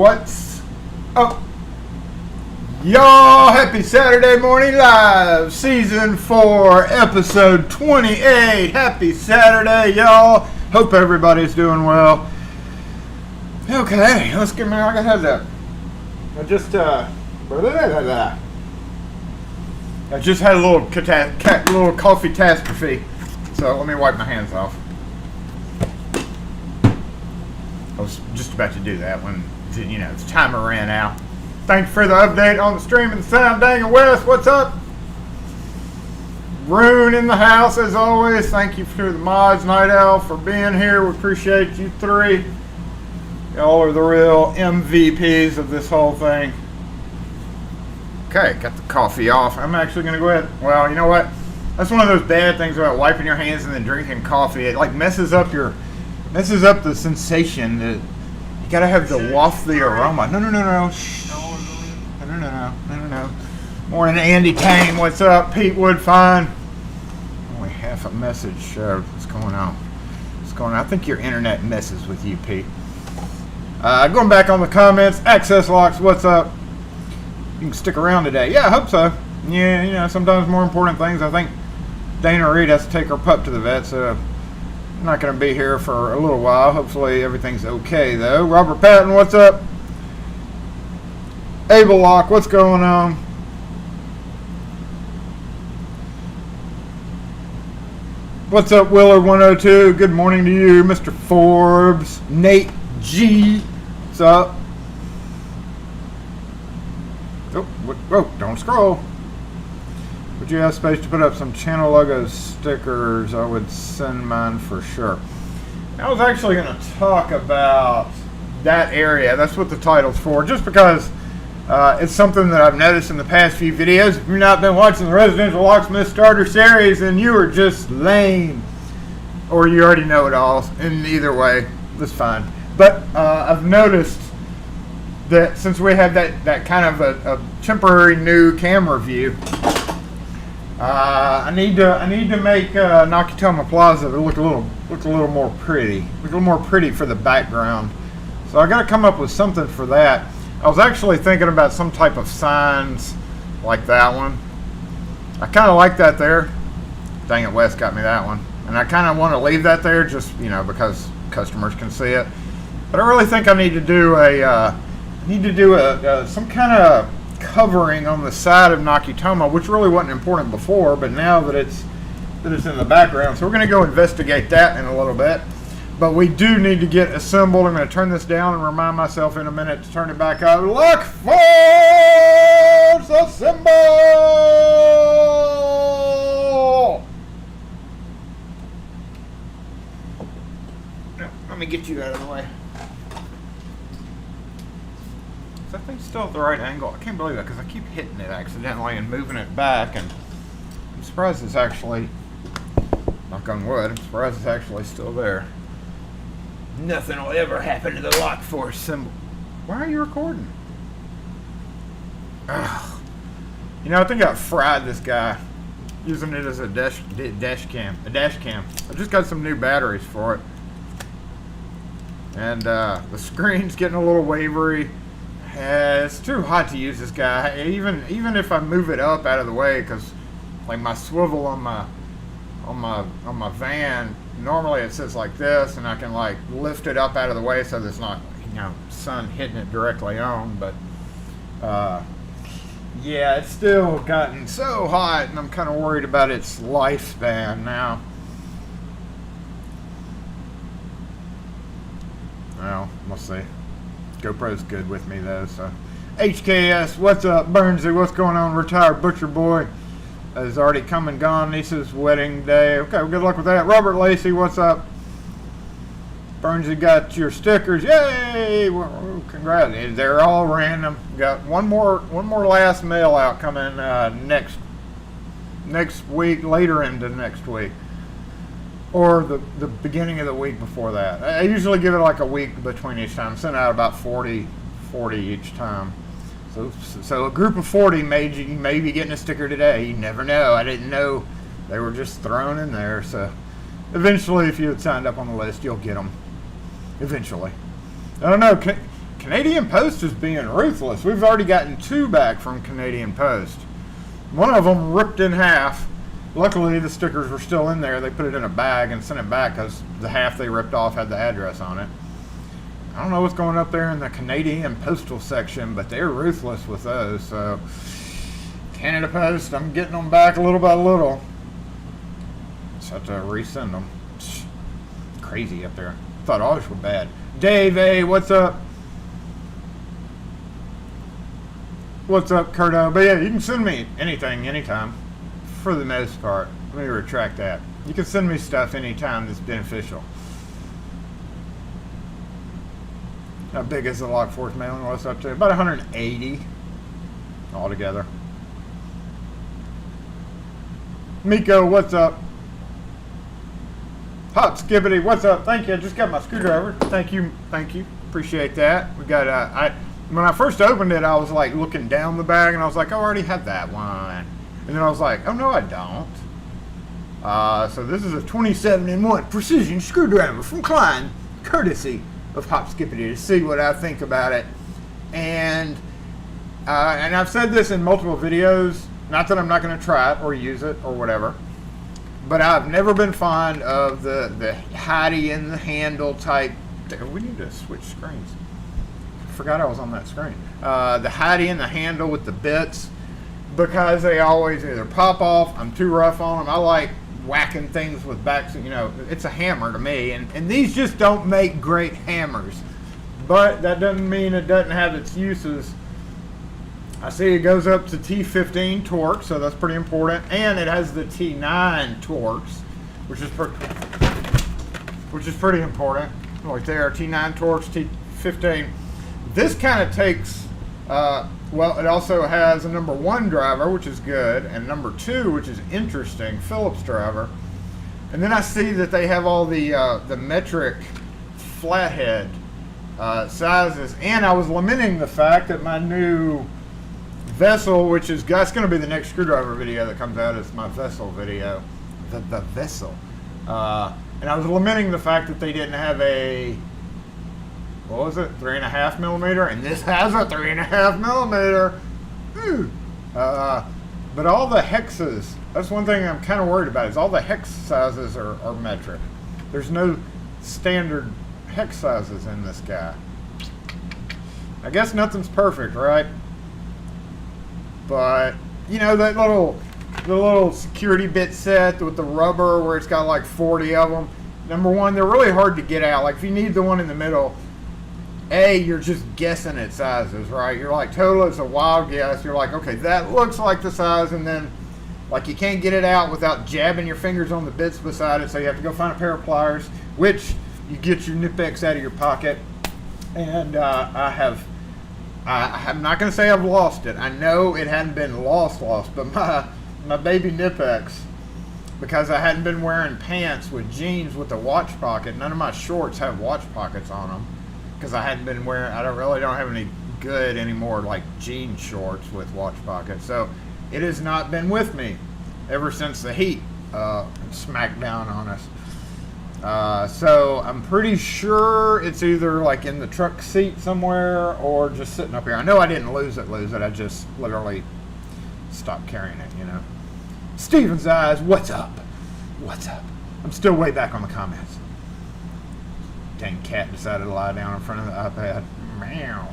What's up, y'all? Happy Saturday Morning Live, Season 4, Episode 28. Happy Saturday, y'all. Hope everybody's doing well. Okay, let's get me. I gotta have that. I just had a little coffee catastrophe. So let me wipe my hands off. I was just about to do that when, the timer ran out. Thank you for the update on the stream and sound. Dang and West, what's up? Rune in the house as always. Thank you to the mods, Night Owl, for being here. We appreciate you three. Y'all are the real MVPs of this whole thing. Okay, got the coffee off. I'm actually going to go ahead. Well, you know what? That's one of those bad things about wiping your hands and then drinking coffee. It like messes up the sensation. That you gotta have the waft the aroma. No. Shh. No. Morning, Andy Tang. What's up? Pete Wood, fine. Only half a message. What's going on? I think your internet messes with you, Pete. Going back on the comments. Access Locks. What's up? You can stick around today. Yeah, I hope so. Yeah, sometimes more important things. I think Dana Reed has to take her pup to the vet, so I'm not going to be here for a little while. Hopefully everything's okay, though. Robert Patton, what's up? Abel Lock, what's going on? What's up, Willer102? Good morning to you, Mr. Forbes. Nate G, what's up? Oh, don't scroll. Would you have space to put up some channel logo stickers? I would send mine for sure. I was actually going to talk about that area. That's what the title's for. Just because it's something that I've noticed in the past few videos. If you've not been watching the Residential Locksmith Starter Series, then you are just lame. Or you already know it all. And either way, that's fine. But I've noticed that since we have that kind of a temporary new camera view, I need to make Nakatomi Plaza look a little more pretty, for the background. So I got to come up with something for that. I was actually thinking about some type of signs like that one. I kind of like that there. Dang it, Wes got me that one, and I kind of want to leave that there just because customers can see it. But I really think I need to do some kind of covering on the side of Nakatomi, which really wasn't important before, but now that it's in the background, so we're going to go investigate that in a little bit. But we do need to get assembled. I'm going to turn this down and remind myself in a minute to turn it back up. Lock force, assemble! Now, let me get you out of the way. Is that thing still at the right angle? I can't believe that because I keep hitting it accidentally and moving it back, and I'm surprised it's actually, knock on wood, I'm surprised it's actually still there. Nothing will ever happen to the lock force symbol. Why are you recording? Ugh. I think I fried this guy using it as a dash cam. I just got some new batteries for it. And the screen's getting a little wavery. It's too hot to use this guy. Even if I move it up out of the way, because like my swivel on my van, normally it sits like this, and I can like lift it up out of the way so there's not sun hitting it directly on. But yeah, it's still gotten so hot, and I'm kind of worried about its lifespan now. Well, we'll see. GoPro's good with me though, so. HKS, what's up? Burnsy, what's going on? Retired Butcher Boy is already come and gone. Niece's wedding day. Okay, well, good luck with that. Robert Lacey, what's up? Burnsy got your stickers. Yay! Well, congrats. They're all random. Got one more last mail out coming next week, later into next week. Or the beginning of the week before that. I usually give it like a week between each time. Send out about 40 each time. So a group of 40 may be getting a sticker today. You never know. I didn't know they were just thrown in there. So eventually, if you had signed up on the list, you'll get them. Eventually. I don't know. Canadian Post is being ruthless. We've already gotten 2 back from Canadian Post. One of them ripped in half. Luckily, the stickers were still in there. They put it in a bag and sent it back because the half they ripped off had the address on it. I don't know what's going up there in the Canadian Postal section, but they're ruthless with those. So, Canada Post, I'm getting them back little by little. Just have to resend them. It's crazy up there. Thought ours were bad. Dave A, what's up? What's up, Curto? But yeah, you can send me anything, anytime, for the most part. Let me retract that. You can send me stuff anytime that's beneficial. How big is the Lockforce mailing list up to? About 180 altogether. Miko, what's up? Hot Skibbity, what's up? Thank you. I just got my screwdriver. Thank you. Thank you. Appreciate that. We got when I first opened it, I was like looking down the bag and I was like, oh, I already have that one. And then I was like, oh no, I don't. So this is a 27-in-1 precision screwdriver from Klein, courtesy of Hop Skippity, to see what I think about it. And I've said this in multiple videos, not that I'm not going to try it or use it or whatever, but I've never been fond of the hidey in the handle type. We need to switch screens. I forgot I was on that screen. The hidey in the handle with the bits, because they always either pop off, I'm too rough on them. I like whacking things with backs, you know, it's a hammer to me, and these just don't make great hammers, but that doesn't mean it doesn't have its uses. I see it goes up to T15 torque, so that's pretty important, and it has the T9 torques, which is pretty important right there. T9 torques, T15. This kind of takes well, it also has a number 1 driver, which is good, and number 2, which is interesting, Phillips driver. And then I see that they have all the metric flathead sizes, and I was lamenting the fact that my new vessel, which is, that's going to be the next screwdriver video that comes out, is my vessel video, the vessel. And I was lamenting the fact that they didn't have a, what was it, 3.5 millimeter, and this has a 3.5 millimeter. But all the hexes, that's one thing I'm kind of worried about, is all the hex sizes are metric. There's no standard hex sizes in this guy. I guess nothing's perfect, right? But you know, that the little security bit set with the rubber where it's got like 40 of them. Number one, they're really hard to get out. Like if you need the one in the middle, you're just guessing at sizes, right? You're like, total, it's a wild guess. You're like, okay, that looks like the size, and then like you can't get it out without jabbing your fingers on the bits beside it, so you have to go find a pair of pliers, which you get your Nipex out of your pocket. And I'm not going to say I've lost it. I know it hadn't been lost, but my baby Nipex, because I hadn't been wearing pants with jeans with a watch pocket. None of my shorts have watch pockets on them, because I hadn't been wearing, I don't have any good anymore like jean shorts with watch pockets. So it has not been with me ever since the heat smacked down on us. So I'm pretty sure it's either like in the truck seat somewhere or just sitting up here. I know I didn't lose it. I just literally stopped carrying it, you know. Steven's Eyes, what's up? What's up? I'm still way back on the comments. Dang cat decided to lie down in front of the iPad. Meow.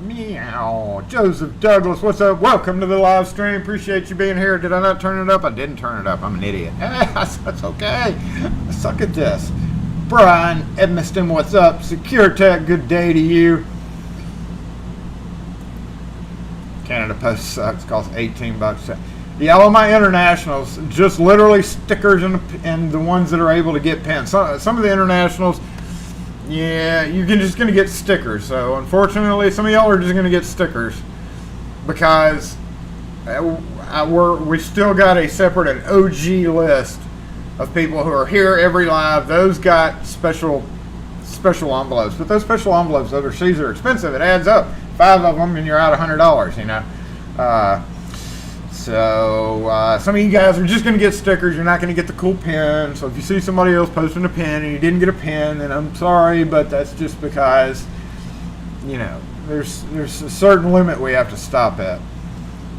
Meow. Joseph Douglas, what's up? Welcome to the live stream. Appreciate you being here. Did I not turn it up? I didn't turn it up. I'm an idiot. That's okay. I suck at this. Brian Edmiston, what's up? Secure Tech, good day to you. Canada Post sucks. Costs $18. Yeah, all my internationals, just literally stickers and the ones that are able to get pins. Some of the internationals, yeah, you're just going to get stickers. So unfortunately, some of y'all are just going to get stickers because we still got a separate, an OG list of people who are here every live. Those got special envelopes, but those special envelopes overseas are expensive. It adds up. 5 of them and you're out $100, you know. So some of you guys are just going to get stickers. You're not going to get the cool pin. So if you see somebody else posting a pin and you didn't get a pin, then I'm sorry, but that's just because, you know, there's a certain limit we have to stop at.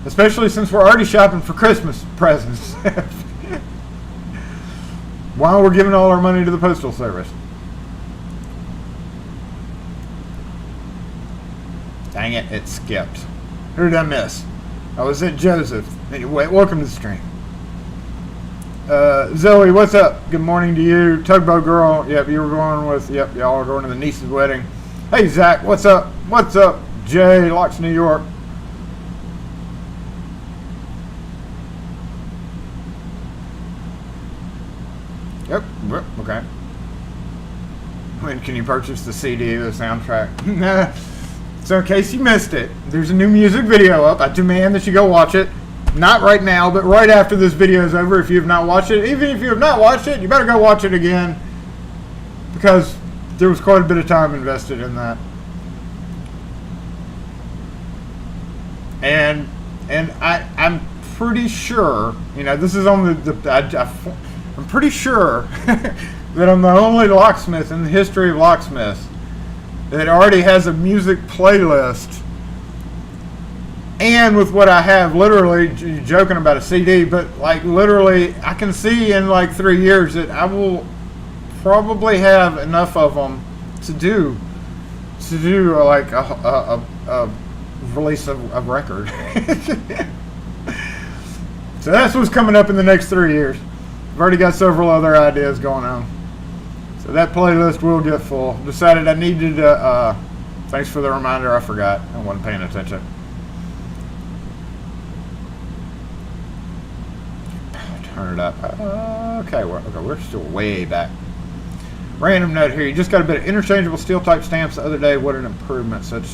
Especially since we're already shopping for Christmas presents. While we're giving all our money to the Postal Service. Dang it, it skipped. Who did I miss? Oh, was it Joseph? Anyway, welcome to the stream. Zoe, what's up? Good morning to you. Tugboat Girl, yep, you were going with, yep, y'all are going to the niece's wedding. Hey, Zach, what's up? What's up, Jay, Locks, New York? Yep, okay. When can you purchase the CD, the soundtrack? So in case you missed it, there's a new music video up. I demand that you go watch it. Not right now, but right after this video is over. If you have not watched it, even if you have not watched it, you better go watch it again. Because there was quite a bit of time invested in that. And I'm pretty sure, you know, this is on I'm pretty sure that I'm the only locksmith in the history of locksmiths that already has a music playlist, and with what I have, literally, joking about a CD, but like literally, I can see in like 3 years that I will probably have enough of them to do like a release of a record. So that's what's coming up in the next 3 years. I've already got several other ideas going on. So that playlist will get full. Decided I needed to, thanks for the reminder, I forgot. I wasn't paying attention. Turn it up. Okay, we're still way back. Random note here, you just got a bit of interchangeable steel type stamps the other day. What an improvement, such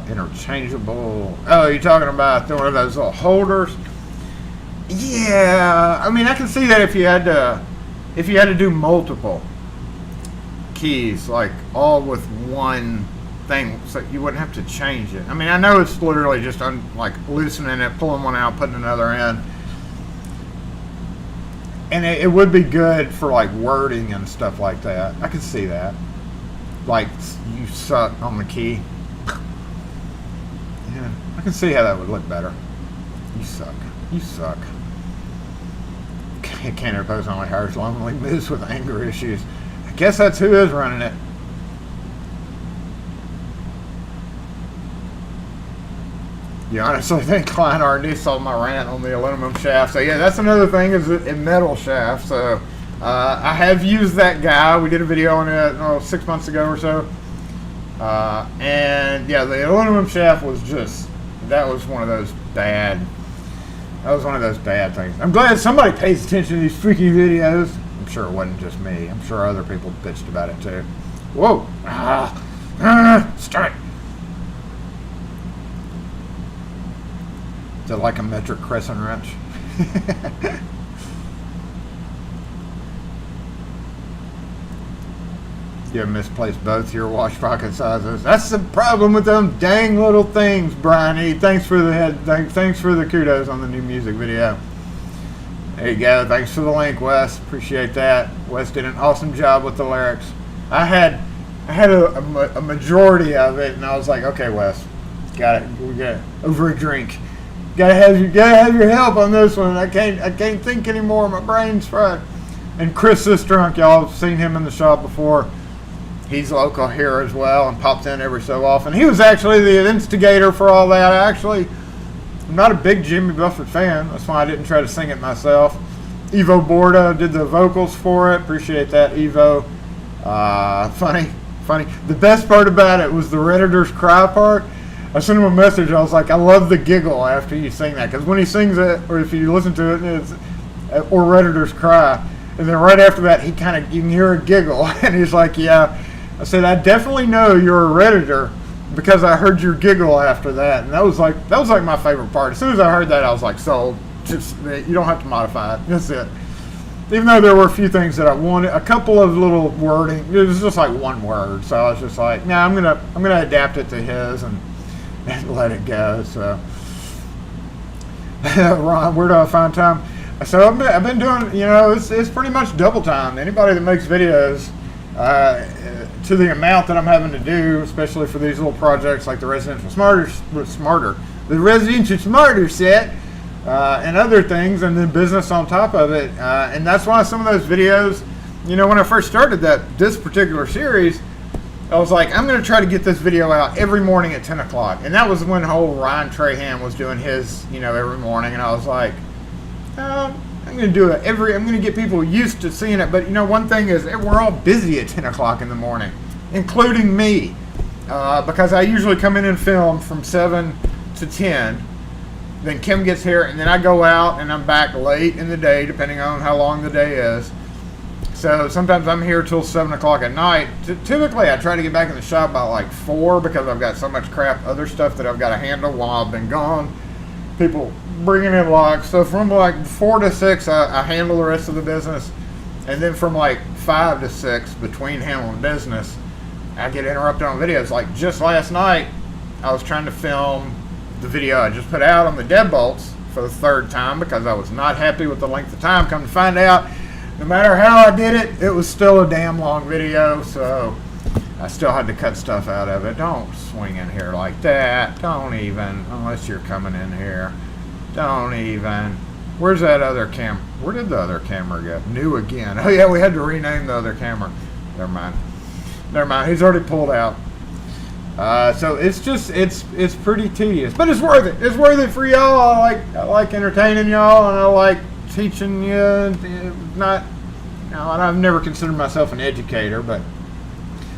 interchangeable. Oh, you're talking about one of those little holders? Yeah, I mean, I can see that if you had to do multiple keys, like all with one thing, so you wouldn't have to change it. I mean, I know it's literally just like loosening it, pulling one out, putting another in, and it would be good for like wording and stuff like that. I could see that, like you suck on the key. Yeah, I can see how that would look better. You suck. You suck. Can't impose on my harsh, lonely moose with anger issues. I guess that's who is running it. You honestly think Klein R&D saw my rant on the aluminum shaft? So yeah, that's another thing, is a metal shaft. So I have used that guy. We did a video on it 6 months ago or so. And yeah, the aluminum shaft was that was one of those bad. That was one of those bad things. I'm glad somebody pays attention to these freaky videos. I'm sure it wasn't just me. I'm sure other people bitched about it too. Whoa! Start. Is it like a metric crescent wrench? You have misplaced both your wash pocket sizes. That's the problem with them dang little things, Brian. Thanks for the kudos on the new music video. There you go. Thanks for the link, Wes. Appreciate that. Wes did an awesome job with the lyrics. I had a majority of it, and I was like, okay, Wes, got it. We got it. Over a drink. Gotta have your help on this one. I can't think anymore. My brain's fried. And Chris is drunk. Y'all have seen him in the shop before. He's local here as well and pops in every so often. He was actually the instigator for all that. I'm not a big Jimmy Buffett fan. That's why I didn't try to sing it myself. Evo Borda did the vocals for it. Appreciate that, Evo. Funny. The best part about it was the Redditor's cry part. I sent him a message. I was like, I love the giggle after you sing that. Because when he sings it, or if you listen to it, it's or Redditor's cry. And then right after that, you can hear a giggle. And he's like, yeah. I said, I definitely know you're a Redditor because I heard your giggle after that. And that was like my favorite part. As soon as I heard that, I was like, sold. Just, you don't have to modify it. That's it. Even though there were a few things that I wanted, a couple of little wording. It was just like one word. So I was just like, nah, I'm gonna adapt it to his and let it go. So Ron, where do I find time? So I've been doing, you know, it's pretty much double time. Anybody that makes videos to the amount that I'm having to do, especially for these little projects like the residential smarter, the residential smarter set, and other things, and then business on top of it. And that's why some of those videos, you know, when I first started this particular series, I was like, I'm going to try to get this video out every morning at 10 o'clock. And that was when whole Ryan Trahan was doing his, you know, every morning. And I was like, I'm going to do it I'm going to get people used to seeing it. But, you know, one thing is we're all busy at 10 o'clock in the morning, including me, because I usually come in and film from 7 to 10. Then Kim gets here, and then I go out, and I'm back late in the day, depending on how long the day is. So sometimes I'm here till 7 o'clock at night. Typically, I try to get back in the shop by like 4 because I've got so much crap, other stuff that I've got to handle while I've been gone. People bringing in locks. So from like 4 to 6, I handle the rest of the business. And then from like 5 to 6, between handling business, I get interrupted on videos. Like just last night, I was trying to film the video I just put out on the deadbolts for the 3rd time because I was not happy with the length of time. Come to find out, no matter how I did it, it was still a damn long video, so I still had to cut stuff out of it. Don't swing in here like that. Don't even, unless you're coming in here. Don't even. Where's that other camera? Where did the other camera go? New again. Oh yeah, we had to rename the other camera. Never mind. Never mind. He's already pulled out. So it's just, it's pretty tedious, but it's worth it. It's worth it for y'all. I like entertaining y'all, and I like teaching you. Not, you know, and I've never considered myself an educator, but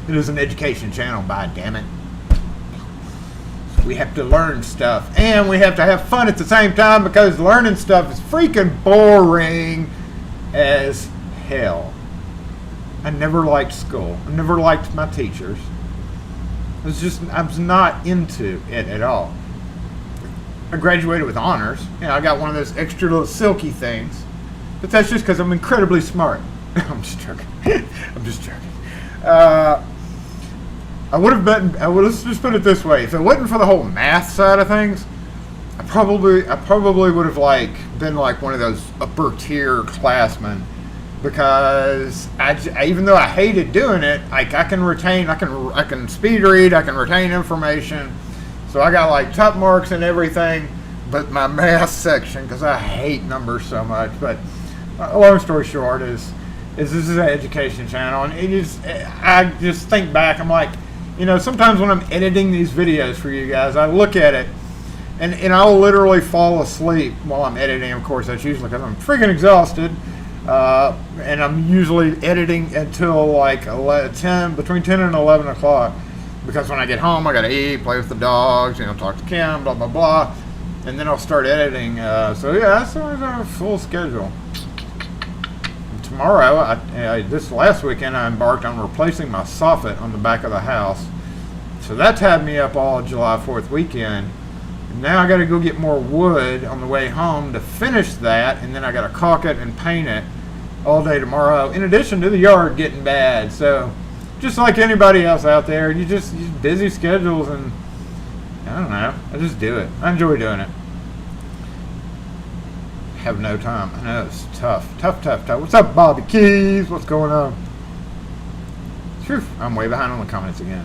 it is an education channel, by damn it. We have to learn stuff, and we have to have fun at the same time, because learning stuff is freaking boring as hell. I never liked school. I never liked my teachers. I was not into it at all. I graduated with honors. You know, I got one of those extra little silky things, but that's just because I'm incredibly smart. I'm just joking. I'm just joking. Let's just put it this way: if it wasn't for the whole math side of things, I probably would have been like one of those upper tier classmen, because even though I hated doing it, I can speed read, I can retain information. So I got like top marks and everything, but my math section, because I hate numbers so much. But long story short is this is an education channel, and I just think back, I'm like, you know, sometimes when I'm editing these videos for you guys, I look at it, and I'll literally fall asleep while I'm editing. Of course, that's usually because I'm freaking exhausted, and I'm usually editing until like between 10 and 11 o'clock. Because when I get home, I gotta eat, play with the dogs, you know, talk to Kim, blah, blah, blah. And then I'll start editing. So yeah, that's always our full schedule. And tomorrow, this last weekend, I embarked on replacing my soffit on the back of the house. So that tied me up all July 4th weekend. And now I gotta go get more wood on the way home to finish that. And then I gotta caulk it and paint it all day tomorrow, in addition to the yard getting bad. So just like anybody else out there, you just busy schedules, and I don't know, I just do it. I enjoy doing it. Have no time. I know it's tough. What's up, Bobby Keys? What's going on? Phew, I'm way behind on the comments again.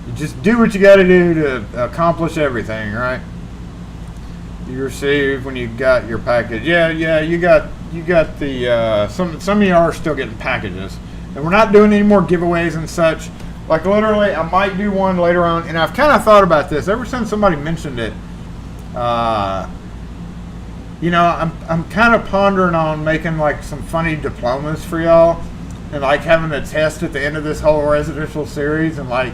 You just do what you got to do to accomplish everything, right? You receive when you got your package. Yeah, you got the some of you are still getting packages, and we're not doing any more giveaways and such. Like literally, I might do one later on, and I've kind of thought about this ever since somebody mentioned it. You know, I'm kind of pondering on making like some funny diplomas for y'all, and like having a test at the end of this whole residential series. And like,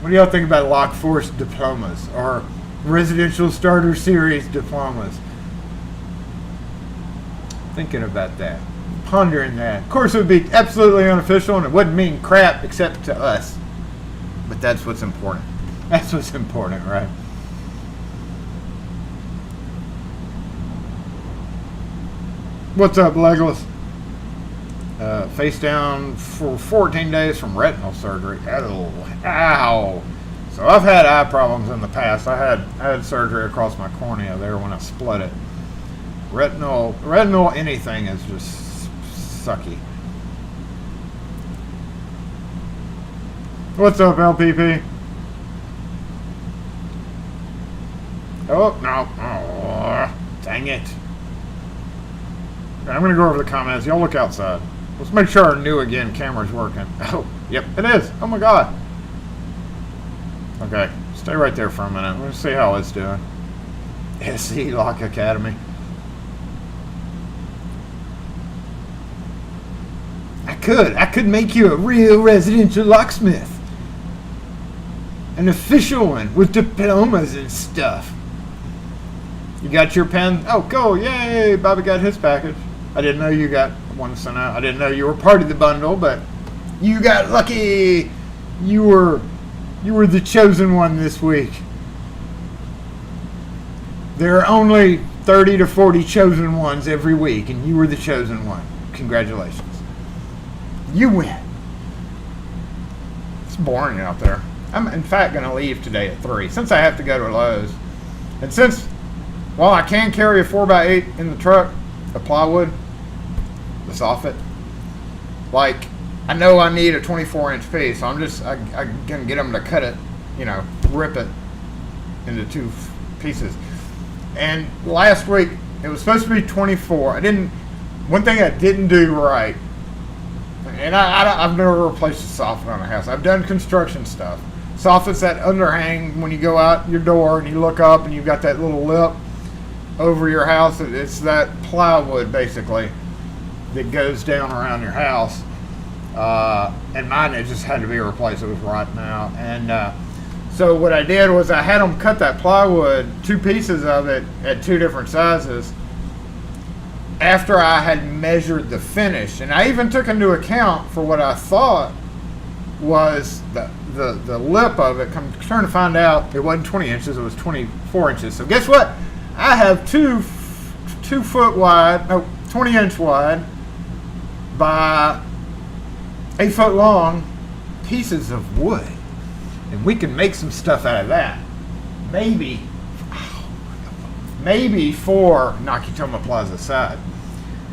what do y'all think about Lock Force diplomas or residential starter series diplomas? Thinking about that, pondering that. Of course, it would be absolutely unofficial, and it wouldn't mean crap except to us. But that's what's important. That's what's important, right? What's up, Legolas? Face down for 14 days from retinal surgery. Ow. So I've had eye problems in the past. I had surgery across my cornea there when I split it. Retinal anything is just sucky. What's up, LPP? Oh, no. Oh, dang it. Okay, I'm going to go over the comments. Y'all look outside. Let's make sure our new again camera's working. Oh, yep, it is. Oh, my God. Okay, stay right there for a minute. Let's see how it's doing. SE Lock Academy. I could make you a real residential locksmith. An official one with diplomas and stuff. You got your pen? Oh, cool. Yay. Bobby got his package. I didn't know you got one sent out. I didn't know you were part of the bundle, but you got lucky. You were the chosen one this week. There are only 30 to 40 chosen ones every week, and you were the chosen one. Congratulations. You win. It's boring out there. I'm, in fact, going to leave today at 3, since I have to go to Lowe's. And since, while I can carry a 4x8 in the truck, the plywood, the soffit, like, I know I need a 24-inch piece, so I'm going to get them to cut it, you know, rip it into 2 pieces. And last week, it was supposed to be 24. One thing I didn't do right, and I've never replaced a soffit on a house. I've done construction stuff. Soffit's that underhang when you go out your door and you look up and you've got that little lip over your house. It's that plywood, basically, that goes down around your house. And mine, it just had to be replaced. It was rotten out. And so what I did was I had them cut that plywood, 2 pieces of it at 2 different sizes, after I had measured the finish. And I even took into account for what I thought was the lip of it. Come trying to find out, it wasn't 20 inches, it was 24 inches. So guess what? I have 2 foot wide, no, 20 inch wide by 8 foot long pieces of wood. And we can make some stuff out of that. Maybe 4 Nakatomi Plaza side.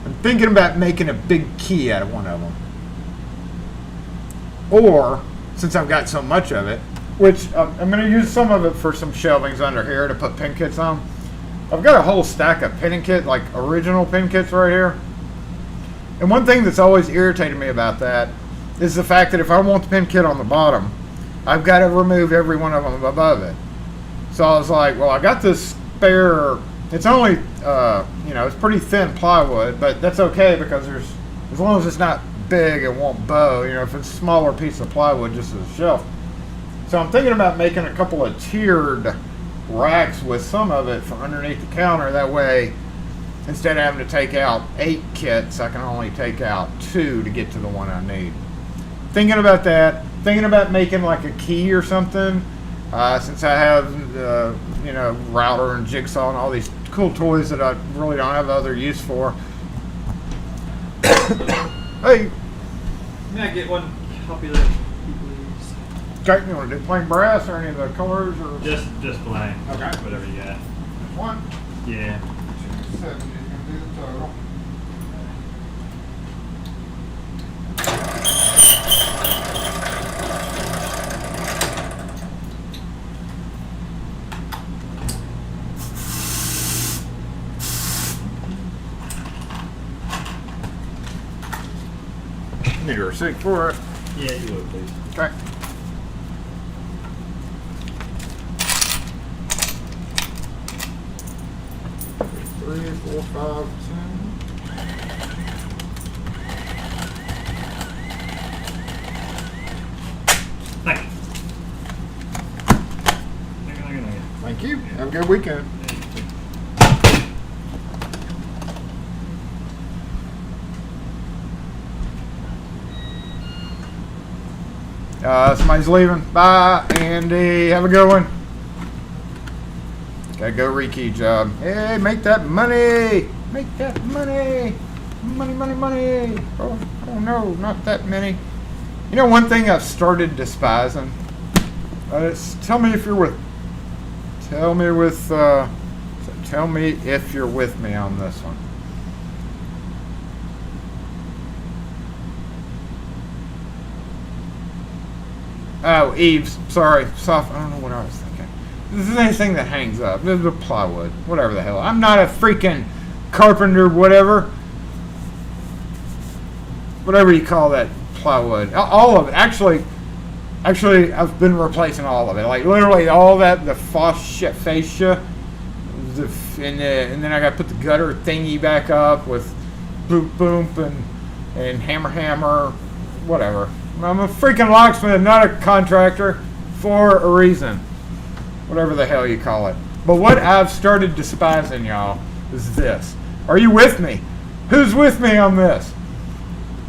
I'm thinking about making a big key out of one of them. Or, since I've got so much of it, which I'm going to use some of it for some shelvings under here to put pin kits on. I've got a whole stack of pin kit, like original pin kits right here. And one thing that's always irritated me about that is the fact that if I want the pin kit on the bottom, I've got to remove every one of them above it. So I was like, well, I got this spare, it's only, it's pretty thin plywood, but that's okay because as long as it's not big, it won't bow. You know, if it's a smaller piece of plywood just as a shelf. So I'm thinking about making a couple of tiered racks with some of it for underneath the counter. That way, instead of having to take out 8 kits, I can only take out 2 to get to the one I need. Thinking about that. Thinking about making like a key or something. Since I have, router and jigsaw and all these cool toys that I really don't have other use for. Hey. May I get one copy of that, please? Okay, you want to do plain brass or any of the colors or? Just plain. Okay. Whatever you got. Just one. Yeah. 270 is going to be the total. Need a receipt for it. Yeah, you would, please. Okay. Three, 4, 5, 10. Thank you. Thank you. Have a good weekend. Somebody's leaving. Bye, Andy. Have a good one. Gotta go rekey job. Hey, make that money. Make that money. Money, money, money. Oh no, not that many. You know, one thing I've started despising Tell me if you're with. Tell me with. Tell me if you're with me on this one. Oh, eaves. Sorry, soft. I don't know what I was thinking. This is anything that hangs up. This is a plywood, whatever the hell. I'm not a freaking carpenter, whatever you call that plywood. All of it, actually, I've been replacing all of it. Like literally all that, the fascia, and then I got to put the gutter thingy back up with boom, and hammer, whatever. I'm a freaking locksmith, not a contractor, for a reason. Whatever the hell you call it. But what I've started despising, y'all, is this. Are you with me? Who's with me on this?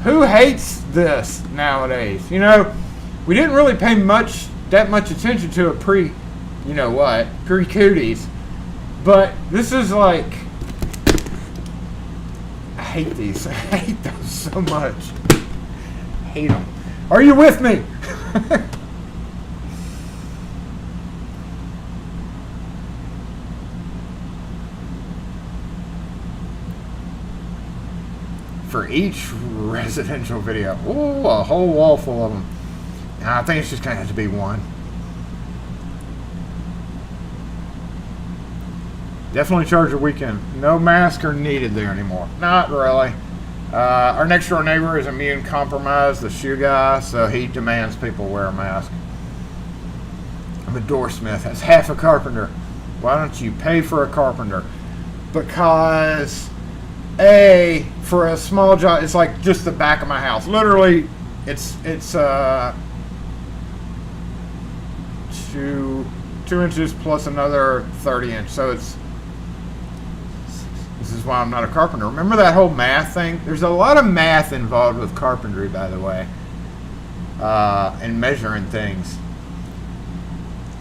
Who hates this nowadays? You know, we didn't really pay that much attention to it pre-cooties. But this is like, I hate these. I hate those so much. I hate them. Are you with me? For each residential video. Ooh, a whole wall full of them. I think it's just going to have to be one. Definitely charge a weekend. No masks are needed there anymore. Not really. Our next door neighbor is immune compromised, the shoe guy, so he demands people wear a mask. I'm a doorsmith. That's half a carpenter. Why don't you pay for a carpenter? Because for a small job, it's like just the back of my house. Literally, it's 2 inches plus another 30 inch. So this is why I'm not a carpenter. Remember that whole math thing? There's a lot of math involved with carpentry, by the way, and measuring things.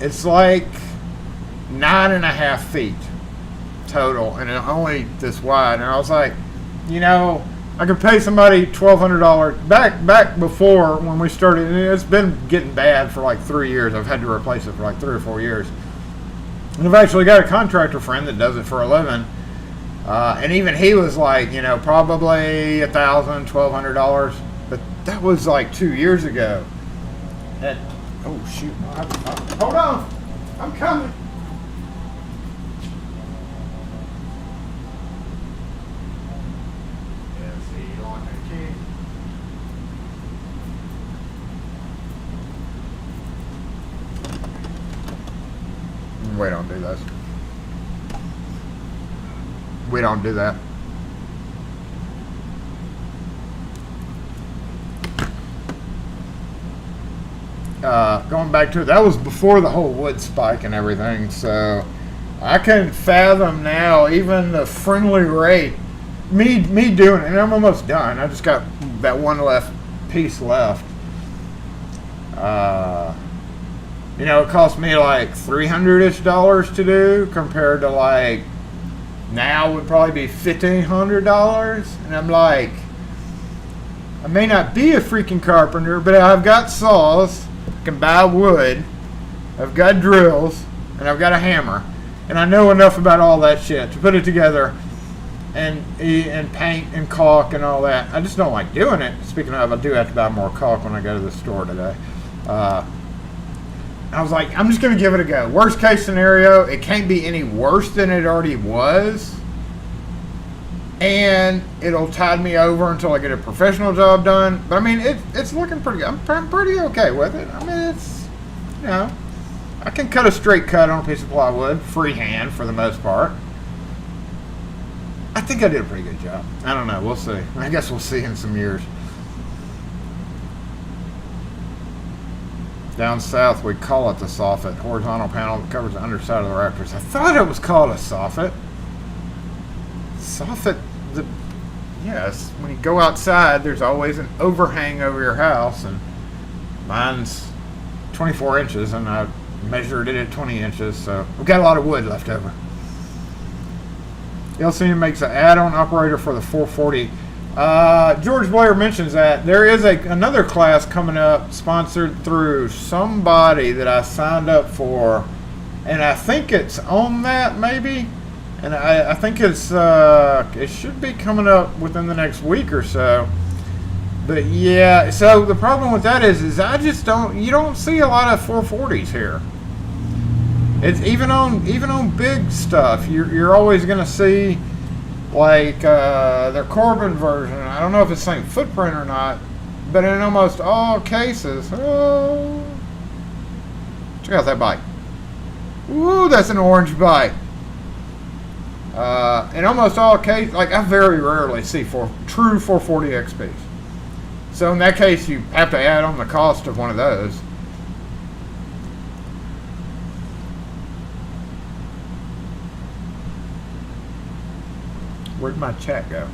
It's like 9.5 feet total, and only this wide. And I was like, you know, I could pay somebody $1,200 back before when we started. And it's been getting bad for like 3 years. I've had to replace it for like 3 or 4 years. And I've actually got a contractor friend that does it for a living. And even he was like, you know, probably $1,000, $1,200. But that was like 2 years ago. And, oh shoot! Hold on, I'm coming. We don't do this. We don't do that. Going back to it, that was before the whole wood spike and everything, so I can fathom now even the friendly rate. Me doing it, and I'm almost done. I just got that one piece left. You know, it cost me like $300-ish to do, compared to like now would probably be $1,500. And I'm like, I may not be a freaking carpenter, but I've got saws, I can buy wood, I've got drills, and I've got a hammer, and I know enough about all that shit to put it together and paint and caulk and all that. I just don't like doing it. Speaking of, I do have to buy more caulk when I go to the store today. I was like, I'm just going to give it a go. Worst case scenario, it can't be any worse than it already was. And it'll tide me over until I get a professional job done. But I mean, it's looking pretty good. I'm pretty okay with it. I mean, it's, you know, I can cut a straight cut on a piece of plywood, freehand for the most part. I think I did a pretty good job. I don't know. We'll see. I guess we'll see in some years. Down south, we call it the soffit, horizontal panel that covers the underside of the rafters. I thought it was called a soffit. Soffit, yes, when you go outside, there's always an overhang over your house, and mine's 24 inches, and I measured it at 20 inches, so we've got a lot of wood left over. LCM makes an add-on operator for the 440 George Blair mentions that there is another class coming up sponsored through somebody that I signed up for, and I think it's on that maybe, and I think it's it should be coming up within the next week or so. But yeah, so the problem with that is I just you don't see a lot of 440s here. It's even on big stuff. You're always gonna see like their Corbin version. I don't know if it's the same footprint or not, but in almost all cases, oh, check out that bike. Ooh, that's an orange bike. In almost all cases, like I very rarely see true 440 XPs. So in that case, you have to add on the cost of one of those. Where'd my chat go?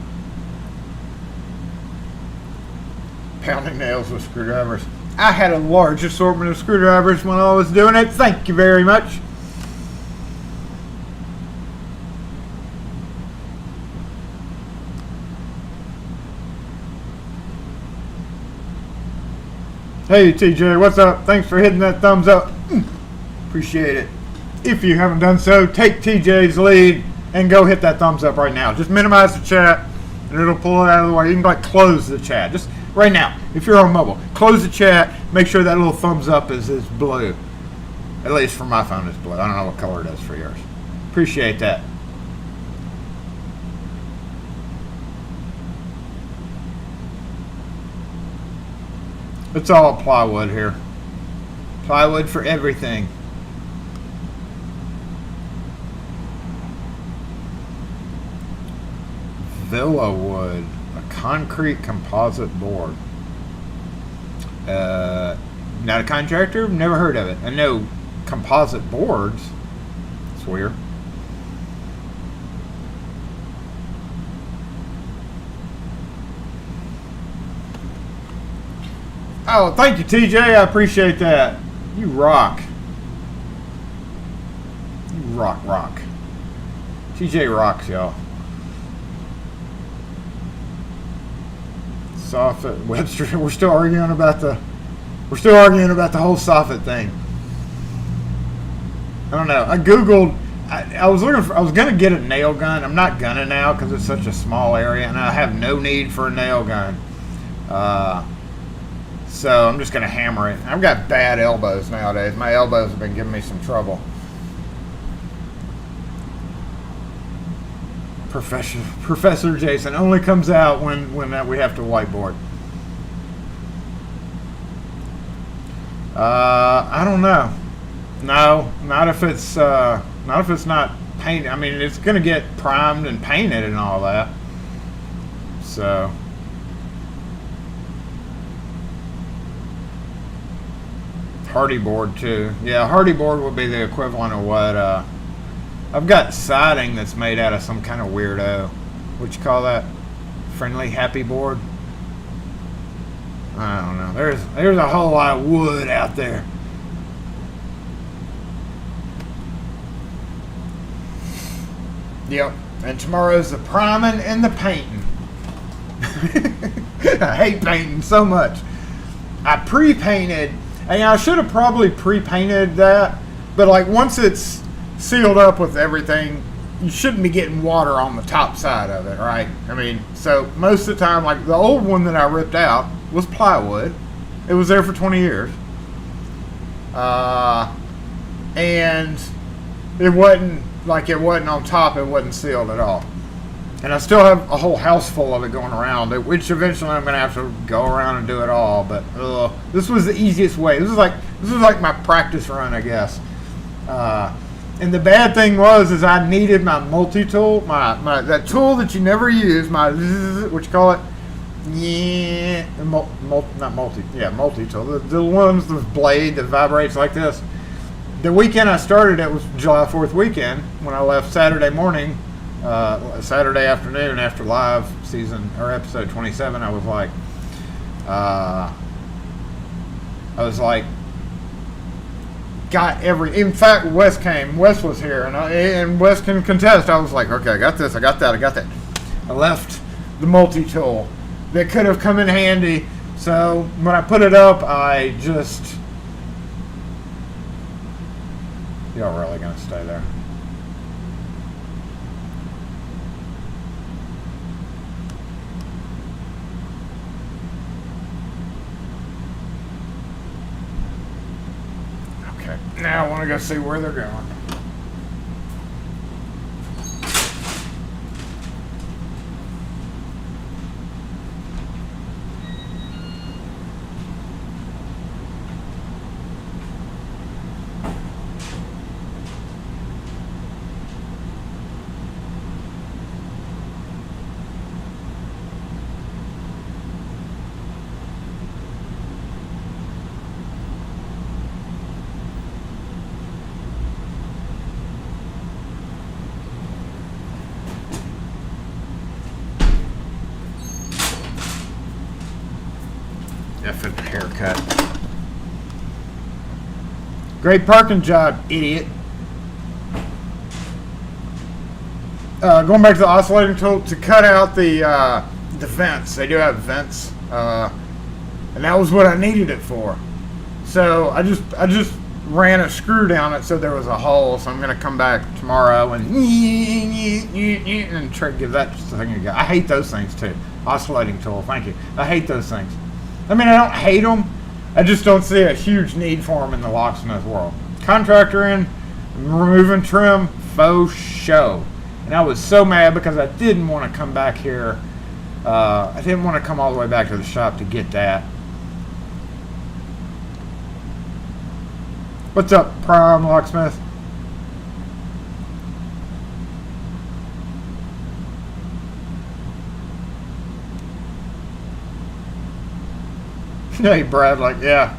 Pounding nails with screwdrivers. I had a large assortment of screwdrivers when I was doing it. Thank you very much. Hey TJ, what's up? Thanks for hitting that thumbs up. Appreciate it. If you haven't done so, take TJ's lead and go hit that thumbs up right now. Just minimize the chat and it'll pull it out of the way. You can like close the chat. Just right now, if you're on mobile, close the chat. Make sure that little thumbs up is blue. At least for my phone it's blue. I don't know what color it is for yours. Appreciate that. It's all plywood here. Plywood for everything. Villa wood, a concrete composite board. Not a contractor, never heard of it. I know composite boards. It's weird. Oh, thank you, TJ. I appreciate that. You rock. You rock. TJ rocks, y'all. Soffit, Webster. We're still arguing about the whole soffit thing. I don't know. I googled. I was gonna get a nail gun. I'm not gonna now because it's such a small area, and I have no need for a nail gun. So I'm just going to hammer it. I've got bad elbows nowadays. My elbows have been giving me some trouble. Professor Jason only comes out when we have to whiteboard. I don't know. No, not if it's not painted. I mean, it's going to get primed and painted and all that. So. Hardy board too. Yeah, hardy board would be the equivalent of what I've got siding that's made out of some kind of weirdo. What you call that? Friendly happy board? I don't know. There's a whole lot of wood out there. Yep. And tomorrow's the priming and the painting. I hate painting so much. I pre-painted. And I should have probably pre-painted that, but like once it's sealed up with everything, you shouldn't be getting water on the top side of it, right? I mean, so most of the time, like the old one that I ripped out was plywood. It was there for 20 years. And it wasn't on top, it wasn't sealed at all. And I still have a whole house full of it going around, which eventually I'm going to have to go around and do it all. But this was the easiest way. This is like my practice run, I guess. And the bad thing was I needed my multi-tool, my that tool that you never use, what you call it? Yeah, multi-tool. The ones with blade that vibrates like this. The weekend I started it was July 4th weekend when I left Saturday morning. Saturday afternoon after live season or episode 27, I was like, got in fact, Wes was here and Wes can contest. I was like, okay, I got this, I got that. I left the multi-tool that could have come in handy. So when I put it up, I just... Y'all really gonna stay there? Okay, now I want to go see where they're going. Effing haircut. Great parking job, idiot. Going back to the oscillating tool to cut out the vents. They do have vents, and that was what I needed it for. So I just ran a screw down it so there was a hole. So I'm gonna come back tomorrow and try to give that thing a go. I hate those things too. Oscillating tool. Thank you. I hate those things. I mean, I don't hate them. I just don't see a huge need for them in the locksmith world. Contractor in, removing trim, faux show. And I was so mad because I didn't want to come back here. I didn't want to come all the way back to the shop to get that. What's up, Prime Locksmith? Hey, Brad, like, yeah.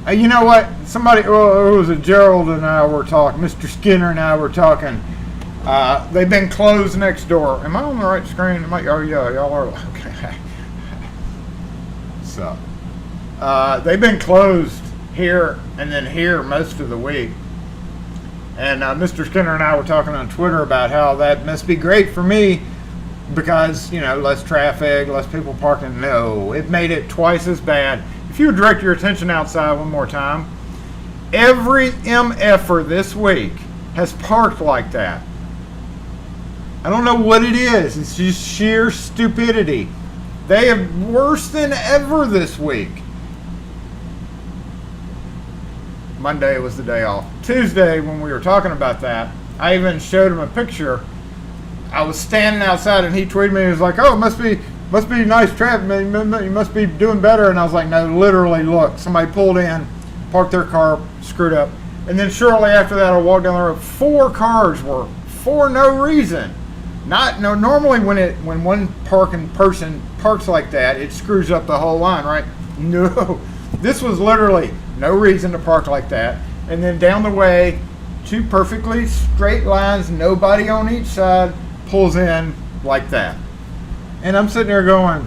You know what? Somebody, well, it was a Gerald and I were talking, Mr. Skinner and I were talking. They've been closed next door. Am I on the right screen? Am I, oh, yeah, y'all are. Okay. So, they've been closed here and then here most of the week. And Mr. Skinner and I were talking on Twitter about how that must be great for me because, you know, less traffic, less people parking. No, it made it twice as bad. If you would direct your attention outside one more time, every MFer this week has parked like that. I don't know what it is. It's just sheer stupidity. They have worse than ever this week. Monday was the day off. Tuesday, when we were talking about that, I even showed him a picture. I was standing outside and he tweeted me. He was like, "Oh, it must be nice traffic. You must be doing better." And I was like, "No, literally, look. Somebody pulled in, parked their car, screwed up." And then shortly after that, I walked down the road. 4 cars were for no reason. Normally when one parking person parks like that, it screws up the whole line, right? No, this was literally no reason to park like that. And then down the way, 2 perfectly straight lines, nobody on each side, pulls in like that. And I'm sitting there going,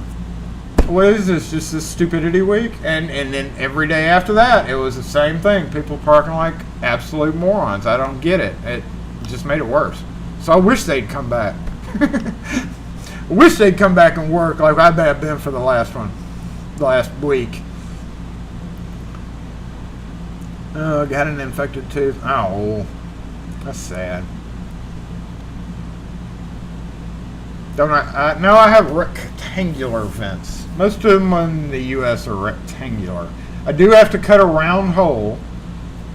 what is this? Just this stupidity week? And then every day after that, it was the same thing. People parking like absolute morons. I don't get it. It just made it worse. So I wish they'd come back. I wish they'd come back and work like I have been for the last week. Oh, got an infected tooth. Oh, that's sad. Don't I? No, I have rectangular vents. Most of them in the U.S. are rectangular. I do have to cut a round hole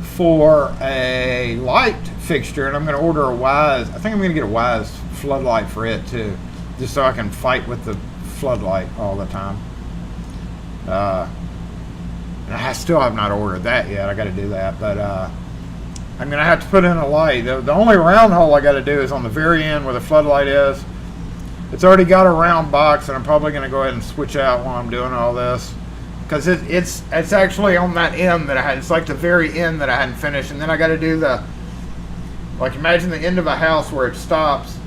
for a light fixture, and I'm going to order a Wise. I think I'm going to get a Wise floodlight for it too, just so I can fight with the floodlight all the time. And I still have not ordered that yet. I got to do that, but I'm going to have to put in a light. The only round hole I got to do is on the very end where the floodlight is. It's already got a round box, and I'm probably going to go ahead and switch out while I'm doing all this, because it's actually on that end that I had. It's like the very end that I hadn't finished, and then I got to do like imagine the end of a house where it stops.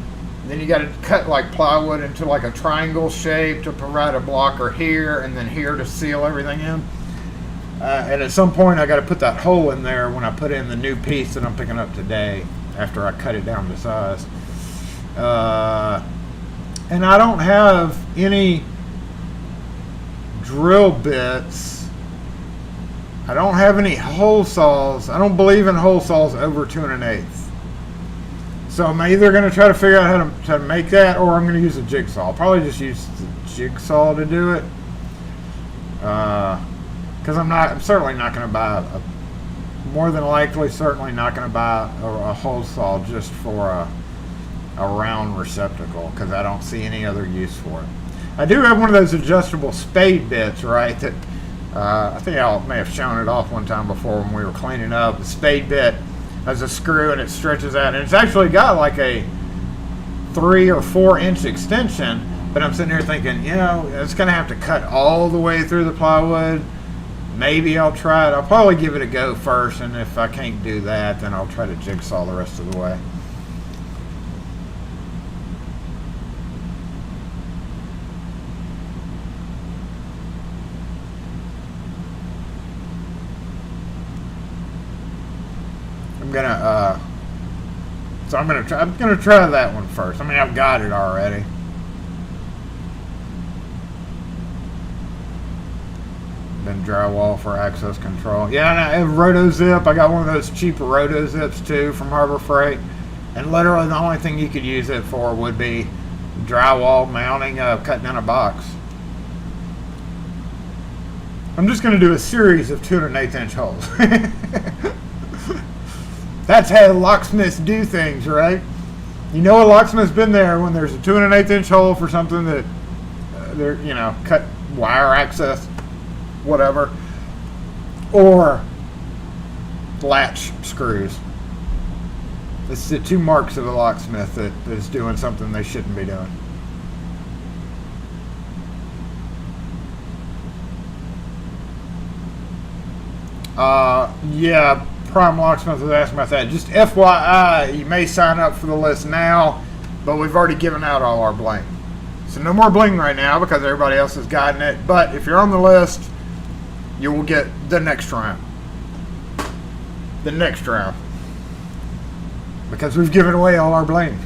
And then you got to cut like plywood into like a triangle shape to provide a blocker here, and then here to seal everything in. And at some point, I got to put that hole in there when I put in the new piece that I'm picking up today after I cut it down to size. and I don't have any drill bits. I don't have any hole saws. I don't believe in hole saws over 2 1/8. So I'm either going to try to figure out how to make that, or I'm going to use a jigsaw. I'll probably just use the jigsaw to do it. Because I'm certainly not going to buy more than likely, certainly not going to buy a hole saw just for a round receptacle, because I don't see any other use for it. I do have one of those adjustable spade bits, right, that I think I may have shown it off one time before when we were cleaning up. The spade bit has a screw and it stretches out, and it's actually got like a 3 or 4 inch extension, but I'm sitting here thinking, you know, it's going to have to cut all the way through the plywood. Maybe I'll try it. I'll probably give it a go first, and if I can't do that, then I'll try to jigsaw the rest of the way. I'm gonna try that one first. I mean, I've got it already. Then drywall for access control. Yeah, and I have Roto Zip. I got one of those cheap Roto Zips too from Harbor Freight. And literally the only thing you could use it for would be drywall mounting, cutting in a box. I'm just gonna do a series of 2 1/8 inch holes. That's how locksmiths do things, right? You know a locksmith's been there when there's a 2 1/8 inch hole for something that they're, you know, cut wire access, whatever, or latch screws. This is the 2 marks of a locksmith that is doing something they shouldn't be doing. Yeah. Prime Locksmith was asking about that. Just FYI, you may sign up for the list now, but we've already given out all our bling. So no more bling right now because everybody else has gotten it. But if you're on the list, you will get the next round. The next round. Because we've given away all our bling.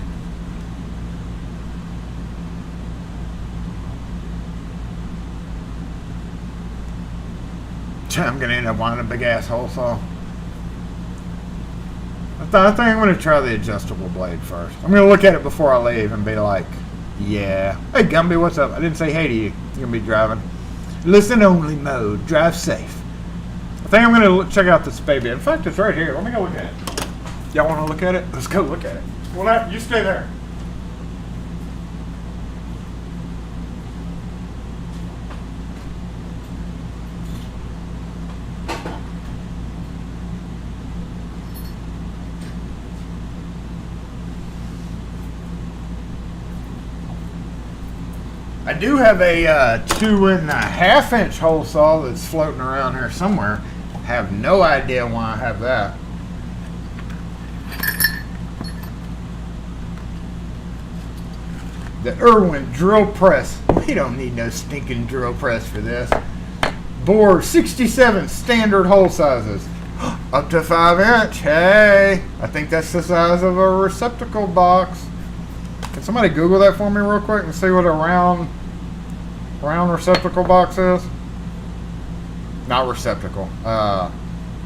I'm going to end up wanting a big ass hole saw. I think I'm going to try the adjustable blade first. I'm going to look at it before I leave and be like, yeah. Hey, Gumby, what's up? I didn't say hey to you. You're going to be driving. Listen only mode. Drive safe. I think I'm going to check out the spade bit. In fact, it's right here. Let me go look at it. Y'all want to look at it? Let's go look at it. Well, you stay there. I do have a 2 1/2 inch hole saw that's floating around here somewhere. Have no idea why I have that. The Irwin drill press. We don't need no stinking drill press for this. Bore 67 standard hole sizes. Up to 5 inch. Hey, I think that's the size of a receptacle box. Can somebody Google that for me real quick and see what a round receptacle box is? Not receptacle.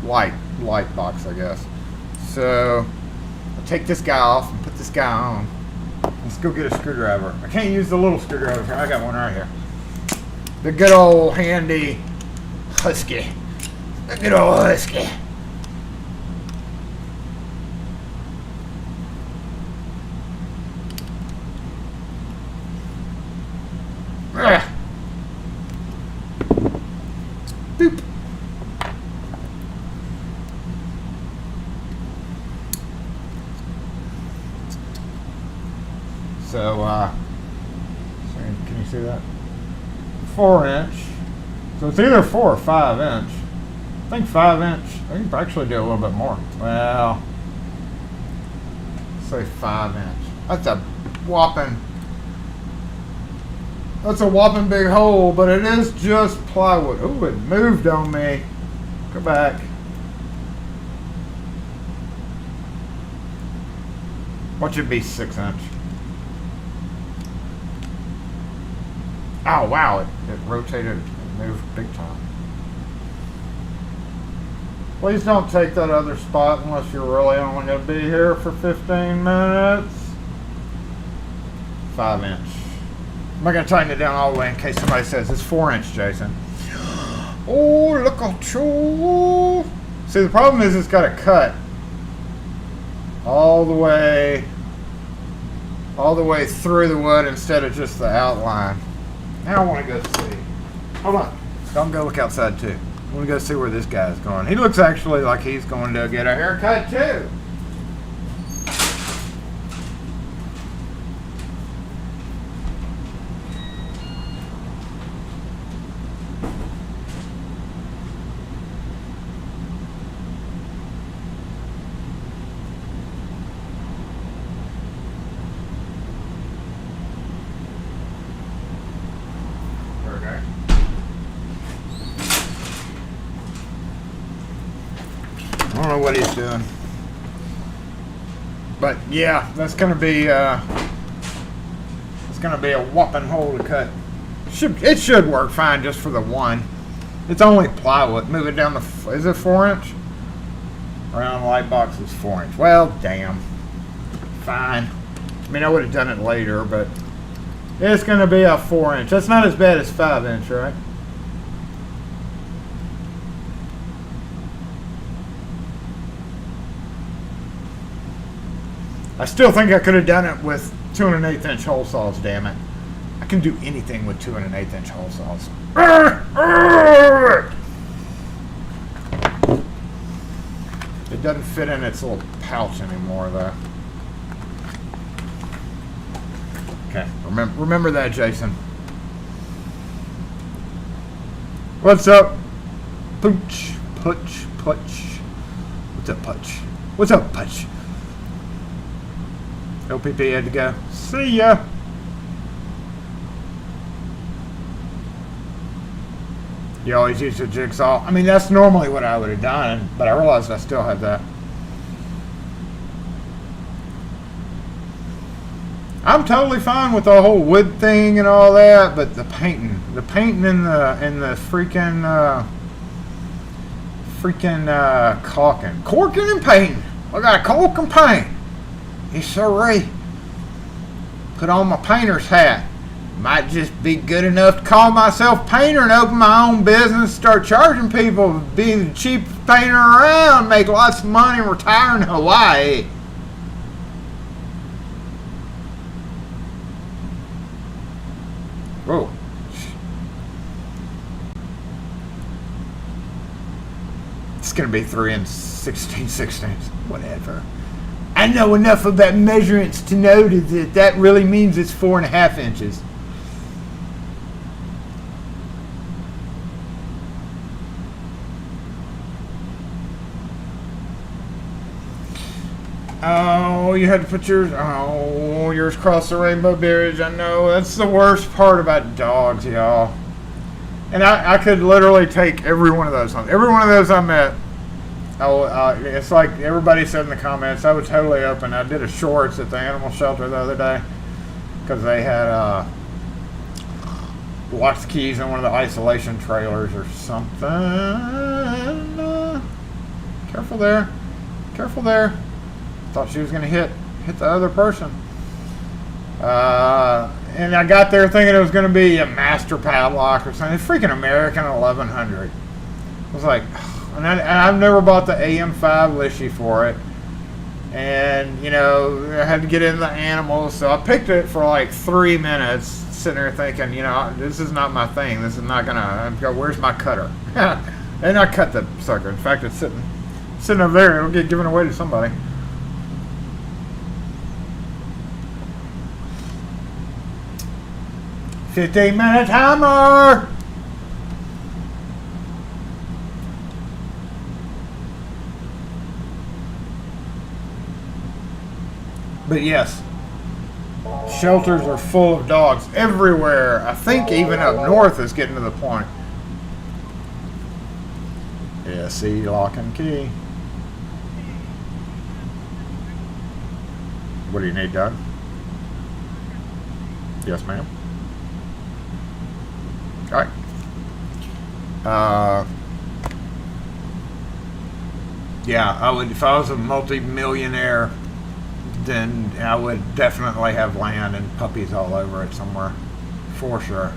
Light box, I guess. So I'll take this guy off and put this guy on. Let's go get a screwdriver. I can't use the little screwdriver. I got one right here. The good old handy Husky. The good old Husky. Boop. So, can you see that? 4 inch. So it's either 4 or 5 inch. I think 5 inch. I can actually do a little bit more. Well, say 5 inch. That's a whopping big hole, but it is just plywood. Oh, it moved on me. Go back. What should be 6 inch? Oh wow, it rotated, it moved big time. Please don't take that other spot unless you're really only going to be here for 15 minutes. 5 inch. I'm not going to tighten it down all the way in case somebody says it's 4 inch, Jason. Oh, look at you. See, the problem is it's got a cut all the way through the wood instead of just the outline. Now I want to go see. Hold on. Don't go look outside too. I want to go see where this guy's going. He looks actually like he's going to get a haircut too. I don't know what he's doing, but yeah, that's gonna be a whopping hole to cut. It should work fine just for the one. It's only plywood. Move it down to, is it 4 inch? Round light box is 4 inch. Well, damn. Fine. I mean, I would have done it later, but it's gonna be a 4 inch. That's not as bad as 5 inch, right? I still think I could have done it with 2 1/8 inch hole saws, damn it. I can do anything with 2 1/8 inch hole saws. It doesn't fit in its little pouch anymore, though. Okay, remember that, Jason. What's up? Pooch, Putch, Putch. What's up, Putch? What's up, Putch? LPP had to go. See ya. You always use a jigsaw. I mean, that's normally what I would have done, but I realized I still had that. I'm totally fine with the whole wood thing and all that, but the painting in the caulking, corking and painting. I got caulk and paint. Yes, sirree. Put on my painter's hat. Might just be good enough to call myself painter and open my own business, start charging people, be the cheapest painter around, make lots of money, and retire in Hawaii. Whoa. It's going to be 3 and 16/16. Whatever. I know enough about measurements to know that really means it's 4.5 inches. Oh, you had to put yours. Oh, yours across the rainbow bridge. I know. That's the worst part about dogs, y'all. And I could literally take every one of those home. Every one of those I met. It's like everybody said in the comments, I was totally open. I did a shorts at the animal shelter the other day because they had locked keys in one of the isolation trailers or something. Careful there. Careful there. Thought she was going to hit the other person. And I got there thinking it was going to be a master padlock or something. It's freaking American 1100. I was like, and I've never bought the AM5 Lishy for it. And, you know, I had to get in the animals. So I picked it for like 3 minutes, sitting there thinking, you know, this is not my thing. This is not going to, where's my cutter? And I cut the sucker. In fact, it's sitting over there. It'll get given away to somebody. "15-minute timer." But yes, shelters are full of dogs everywhere. I think even up north is getting to the point. Yeah, see, lock and key. What do you need, Doug? Yes, ma'am. All right. Yeah, I would. If I was a multi-millionaire, then I would definitely have land and puppies all over it somewhere, for sure.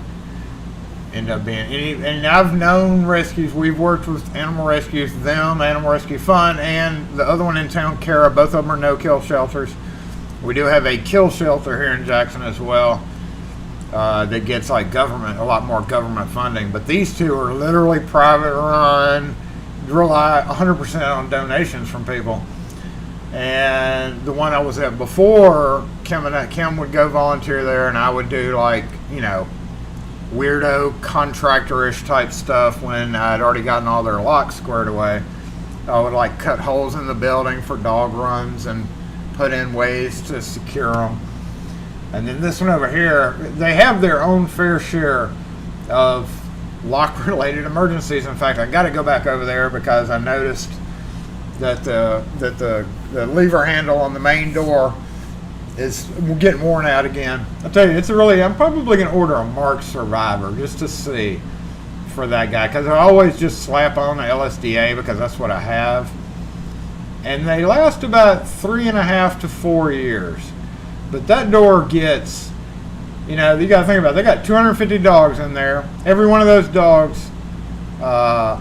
End up being, and I've known rescues. We've worked with animal rescues, Animal Rescue Fund, and the other one in town, Cara. Both of them are no-kill shelters. We do have a kill shelter here in Jackson as well. That gets like a lot more government funding. But these two are literally private run, rely 100% on donations from people. And the one I was at before, Kim would go volunteer there, and I would do like, weirdo contractor-ish type stuff when I'd already gotten all their locks squared away. I would like cut holes in the building for dog runs and put in ways to secure them. And then this one over here, they have their own fair share of lock-related emergencies. In fact, I got to go back over there because I noticed that the lever handle on the main door is getting worn out again. I'll tell you, I'm probably going to order a Mark Survivor just to see for that guy, because I always just slap on the LSDA because that's what I have. And they last about 3.5 to 4 years. But that door gets, you got to think about it. They got 250 dogs in there. Every one of those dogs, half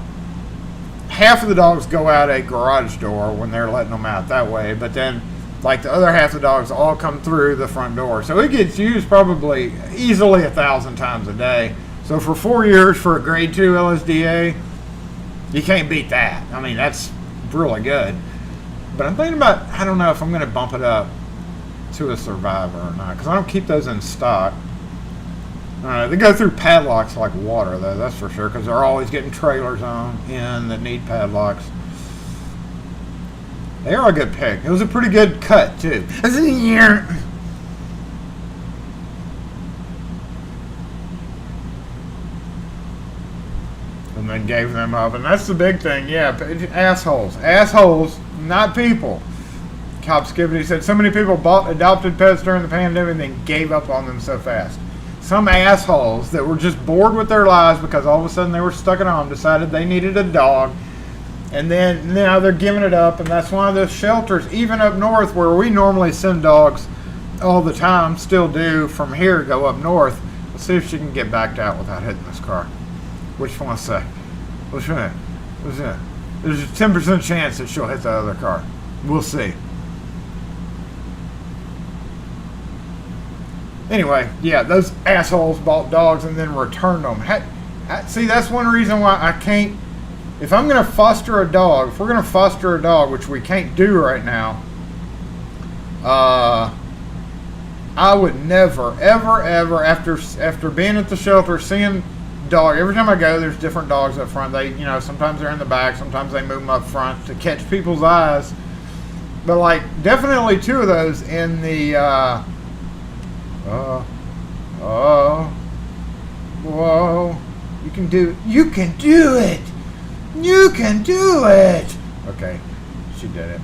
of the dogs go out a garage door when they're letting them out that way. But then, like, the other half of the dogs all come through the front door. So it gets used probably easily 1,000 times a day. So for 4 years for a grade 2 LSDA, you can't beat that. I mean, that's really good. But I'm thinking about, I don't know if I'm going to bump it up to a Survivor or not, because I don't keep those in stock. They go through padlocks like water, though, that's for sure, because they're always getting trailers in that need padlocks. They are a good pick. It was a pretty good cut, too. And then gave them up. And that's the big thing, yeah. Assholes. Assholes, not people. Cop Skibbity said, so many people bought adopted pets during the pandemic and then gave up on them so fast. Some assholes that were just bored with their lives because all of a sudden they were stuck at home, decided they needed a dog, and then now they're giving it up. And that's one of those shelters, even up north where we normally send dogs all the time, still do from here, go up north. Let's see if she can get backed out without hitting this car. Which one I say? Which one? What's that? There's a 10% chance that she'll hit the other car. We'll see. Anyway, yeah, those assholes bought dogs and then returned them. See, that's one reason why I can't. If I'm going to foster a dog, if we're going to foster a dog, which we can't do right now, I would never, ever, ever, after being at the shelter, seeing dog, every time I go, there's different dogs up front. They, sometimes they're in the back, sometimes they move them up front to catch people's eyes. But like, definitely 2 of those in the, whoa, you can do it. Okay, she did it.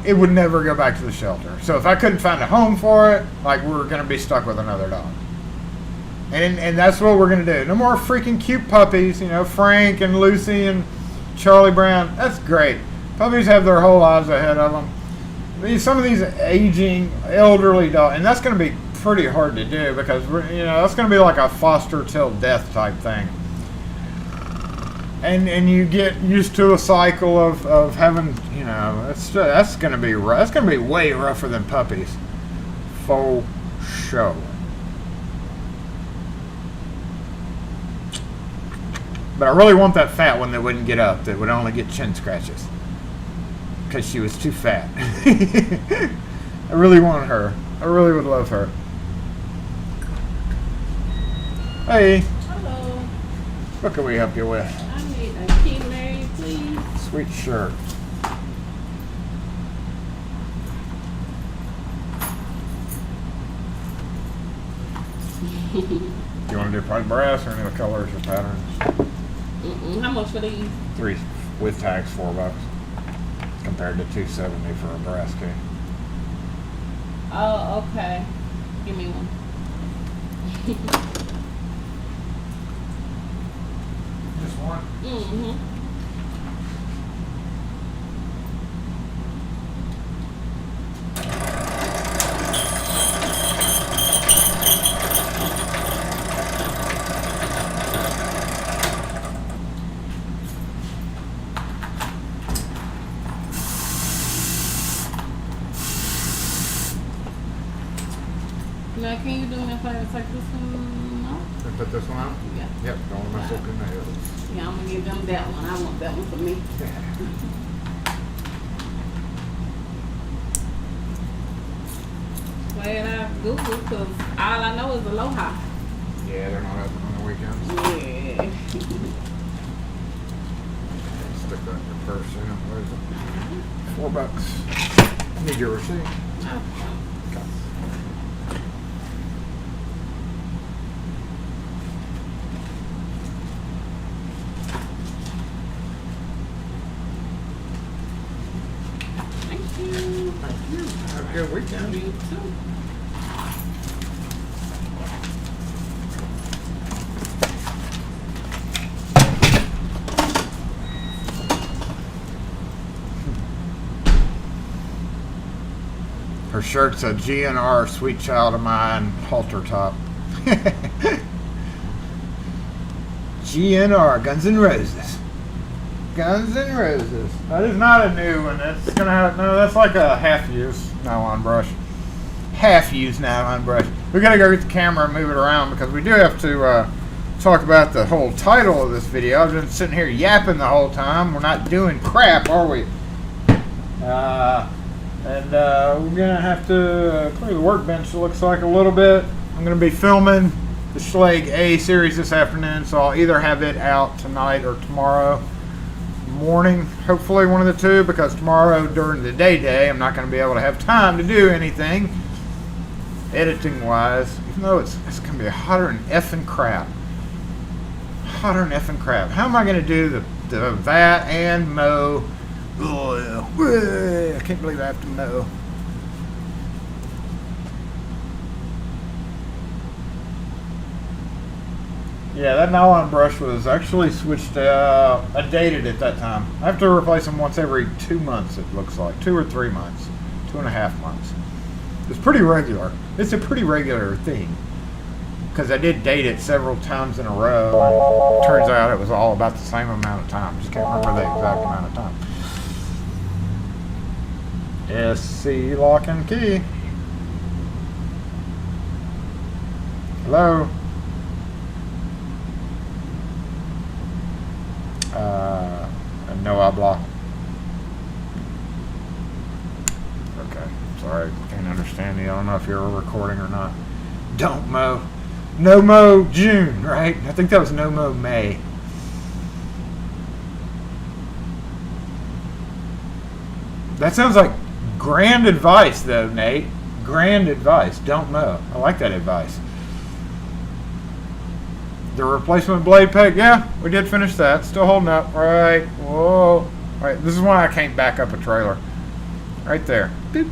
It would never go back to the shelter. So if I couldn't find a home for it, like, we're going to be stuck with another dog. And that's what we're going to do. No more freaking cute puppies, Frank and Lucy and Charlie Brown. That's great. Puppies have their whole lives ahead of them. Some of these aging, elderly dogs, and that's going to be pretty hard to do because, that's going to be like a foster till death type thing. And you get used to a cycle of having, that's going to be rough. That's going to be way rougher than puppies. For sure. But I really want that fat one that wouldn't get up, that would only get chin scratches. Because she was too fat. I really want her. I really would love her. Hey. Hello. What can we help you with? I need a key Mary, please. Sweet shirt. You want to do probably brass or any other colors or patterns? How much for these? 3 with tags, $4 compared to $270 for a brass key. Oh, okay. Give me one. Just one? Mm-hmm. Now, can you do me a favor? Take this one off? And put this one out? Yeah. Yep, don't mess up your nails. Yeah, I'm gonna give them that one. I want that one for me. Play it out Google, because all I know is Aloha. Yeah, they're not open on the weekends. Yeah. Stick that in your purse, you know. Where is it? $4. Need your receipt. Okay. Okay. Thank you. Thank you. Have a good weekend. You too. Her shirt's a GNR, Sweet Child of Mine, halter top. GNR, Guns N' Roses. Guns N' Roses. That is not a new one. That's gonna have, no, that's like a half-use nylon brush. Half-use nylon brush. We gotta go get the camera and move it around because we do have to talk about the whole title of this video. I've been sitting here yapping the whole time. We're not doing crap, are we? And we're going to have to clear the workbench, it looks like, a little bit. I'm going to be filming the Schlage A series this afternoon, so I'll either have it out tonight or tomorrow morning. Hopefully one of the two, because tomorrow during the day, I'm not going to be able to have time to do anything editing-wise, even though it's going to be hotter than effing crap. Hotter than effing crap. How am I going to do the vat and mow? Oh, I can't believe I have to mow. Yeah, that nylon brush was actually switched out. I dated it that time. I have to replace them once every 2 months, it looks like. 2 or 3 months. 2.5 months. It's pretty regular. It's a pretty regular thing. Because I did date it several times in a row. And it turns out it was all about the same amount of time. Just can't remember the exact amount of time. SC lock and key. Hello. No habla. Okay, sorry, can't understand you. I don't know if you're recording or not. Don't mow. No mow June, right? I think that was no mow May. That sounds like grand advice, though, Nate. Grand advice. Don't mow. I like that advice. The replacement blade peg, yeah, we did finish that. Still holding up. Right. Whoa. All right, this is why I can't back up a trailer. Right there. Boop.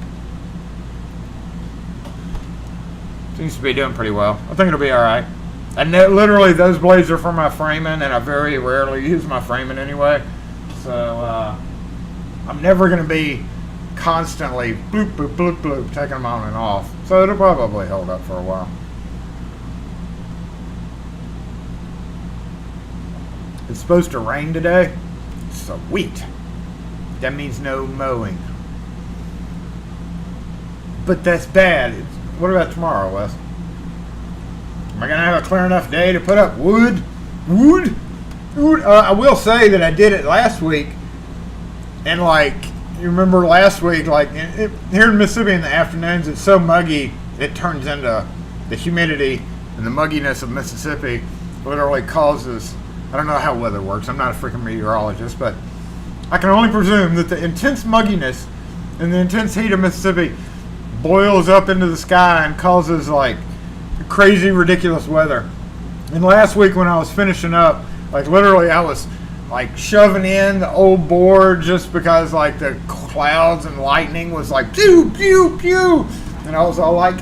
Seems to be doing pretty well. I think it'll be all right. And literally, those blades are for my framing, and I very rarely use my framing anyway. So, I'm never going to be constantly bloop, bloop, bloop, bloop, taking them on and off. So it'll probably hold up for a while. It's supposed to rain today. Sweet. That means no mowing. But that's bad. What about tomorrow, Wes? Am I going to have a clear enough day to put up wood? Wood? I will say that I did it last week. And like, you remember last week, like here in Mississippi in the afternoons, it's so muggy, it turns into the humidity and the mugginess of Mississippi literally causes, I don't know how weather works, I'm not a freaking meteorologist, but I can only presume that the intense mugginess and the intense heat of Mississippi boils up into the sky and causes like crazy, ridiculous weather. And last week when I was finishing up, like literally I was like shoving in the old board just because like the clouds and lightning was like pew pew pew, and I was all like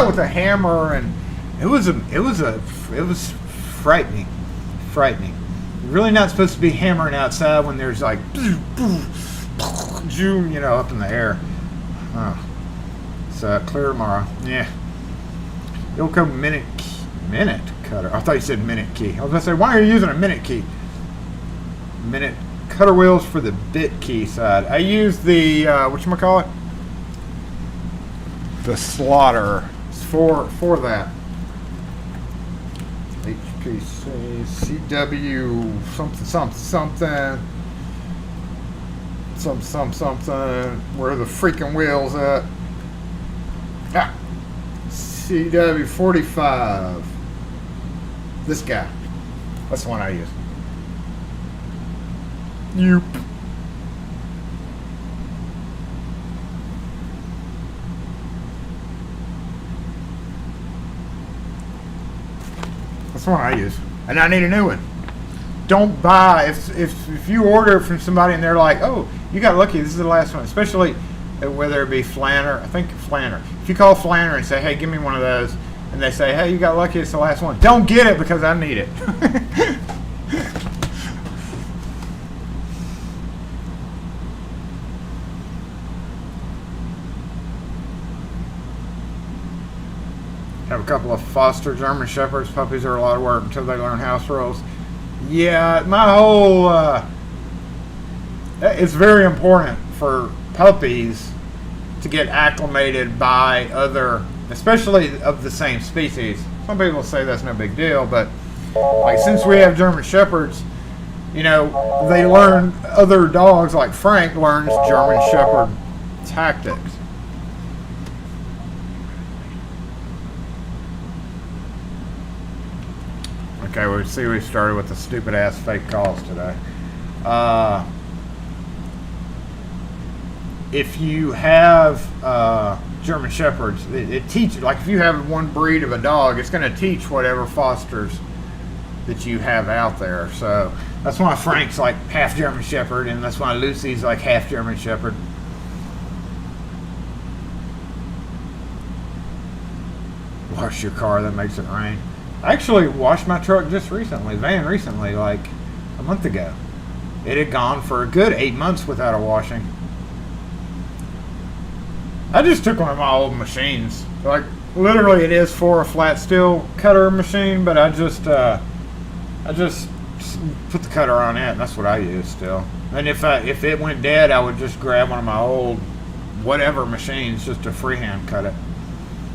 with a hammer, and it was frightening. really not supposed to be hammering outside when there's like, you know, up in the air. So clear tomorrow. Yeah. Ilko minute cutter. I thought you said minute key. I was gonna say, why are you using a minute key? Minute cutter wheels for the bit key side. I use the whatchamacallit? The slaughter for that. HPC CW something. Where are the freaking wheels at? CW 45. This guy. That's the one I use. Yup. That's the one I use. And I need a new one. Don't buy, if you order from somebody and they're like, oh, you got lucky, this is the last one. Especially whether it be Flanner, I think Flanner. If you call Flanner and say, hey, give me one of those, and they say, hey, you got lucky, it's the last one. Don't get it because I need it. Have a couple of foster German Shepherds. Puppies are a lot of work until they learn house rules. Yeah, my whole... it's very important for puppies to get acclimated by other, especially of the same species. Some people say that's no big deal, but like since we have German Shepherds, you know, they learn other dogs, like Frank learns German Shepherd tactics. Okay, we see we started with the stupid ass fake calls today. If you have German Shepherds, it teaches, like if you have one breed of a dog, it's going to teach whatever fosters that you have out there. So that's why Frank's like half German Shepherd, and that's why Lucy's like half German Shepherd. Wash your car, that makes it rain. I actually washed my truck just recently, like a month ago. It had gone for a good 8 months without a washing. I just took one of my old machines. Like, literally it is for a flat steel cutter machine, but I just put the cutter on it, and that's what I use still. And if it went dead, I would just grab one of my old whatever machines just to freehand cut it.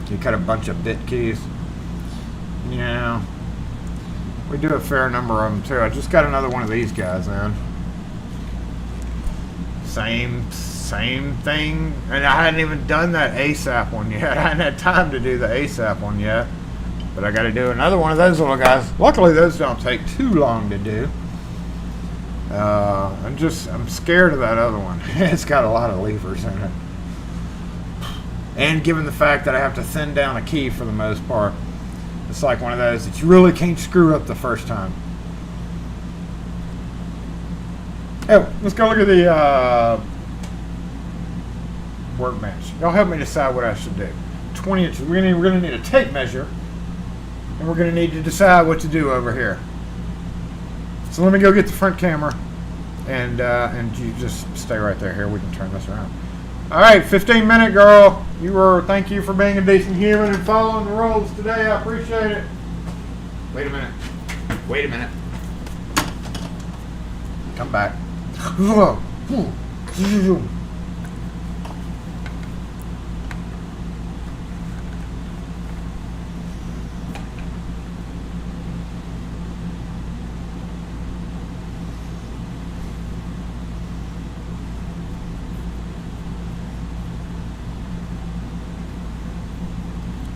You cut a bunch of bit keys. Yeah, we do a fair number of them too. I just got another one of these guys in. Same thing, and I hadn't even done that ASAP one yet. I hadn't had time to do the ASAP one yet, but I got to do another one of those little guys. Luckily, those don't take too long to do. I'm scared of that other one. It's got a lot of levers in it, and given the fact that I have to thin down a key for the most part. It's like one of those that you really can't screw up the first time. Oh, let's go look at the workbench. Y'all help me decide what I should do. 20 inches. We're going to need a tape measure, and we're going to need to decide what to do over here. So let me go get the front camera, and you just stay right there. Here, we can turn this around. All right, 15-minute girl. Thank you for being a decent human and following the rules today. I appreciate it. Wait a minute. Come back.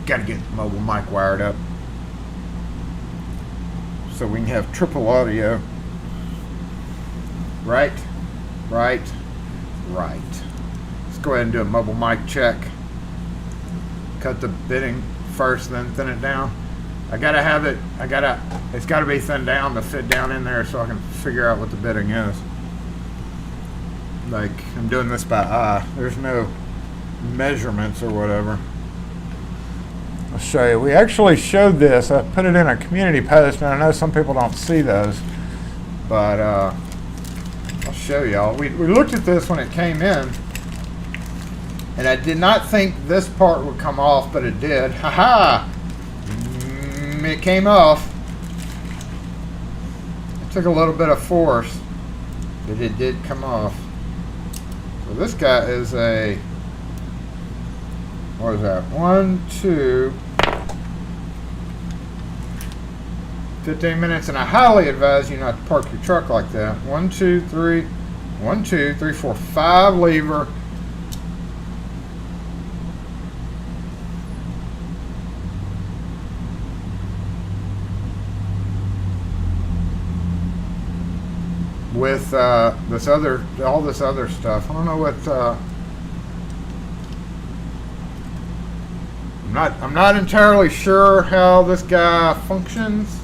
Got to get the mobile mic wired up so we can have triple audio. Right. Let's go ahead and do a mobile mic check. Cut the bitting first, then thin it down. It's got to be thinned down to fit down in there so I can figure out what the bitting is. Like, I'm doing this by eye. There's no measurements or whatever. I'll show you. We actually showed this. I put it in a community post, and I know some people don't see those. But I'll show y'all. We looked at this when it came in, and I did not think this part would come off, but it did. Haha! It came off. It took a little bit of force, but it did come off. So this guy is a, what is that? 1, 2, 15 minutes, and I highly advise you not to park your truck like that. 1, 2, 3, 1, 2, 3, 4, 5 lever. With all this other stuff. I don't know what. I'm not entirely sure how this guy functions,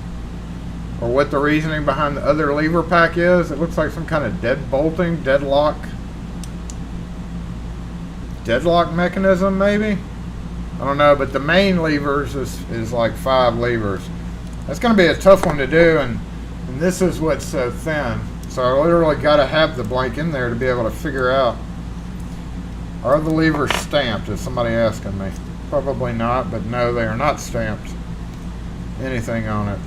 or what the reasoning behind the other lever pack is. It looks like some kind of deadlock mechanism, maybe. I don't know, but the main levers is like 5 levers. That's going to be a tough one to do, and this is what's so thin. So I literally got to have the blank in there to be able to figure out, are the levers stamped? Is somebody asking me? Probably not, but no, they are not stamped. Anything on it.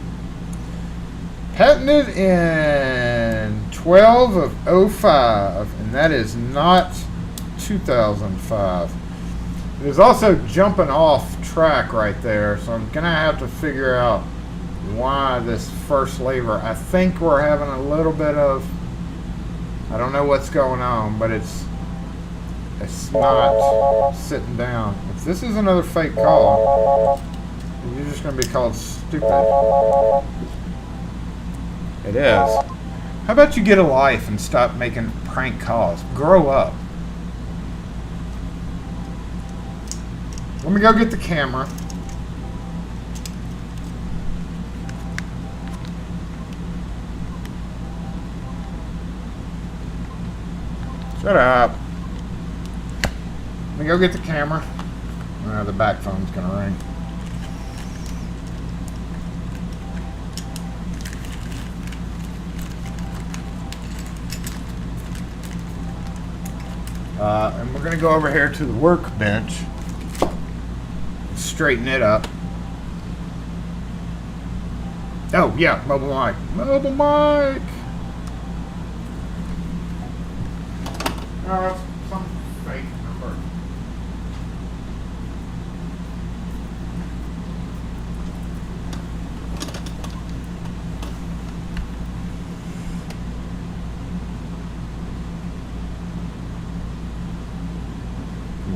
Patented in 12 of 05, and that is not 2005. It is also jumping off track right there, so I'm going to have to figure out why this first lever. I think we're having a little bit of, I don't know what's going on, but it's not sitting down. If this is another fake call, you're just going to be called stupid. It is. How about you get a life and stop making prank calls? Grow up. Let me go get the camera. Shut up. Let me go get the camera. The back phone's gonna ring. And we're gonna go over here to the workbench. Straighten it up. Oh yeah, mobile mic. Mobile mic! Oh, that's some fake number.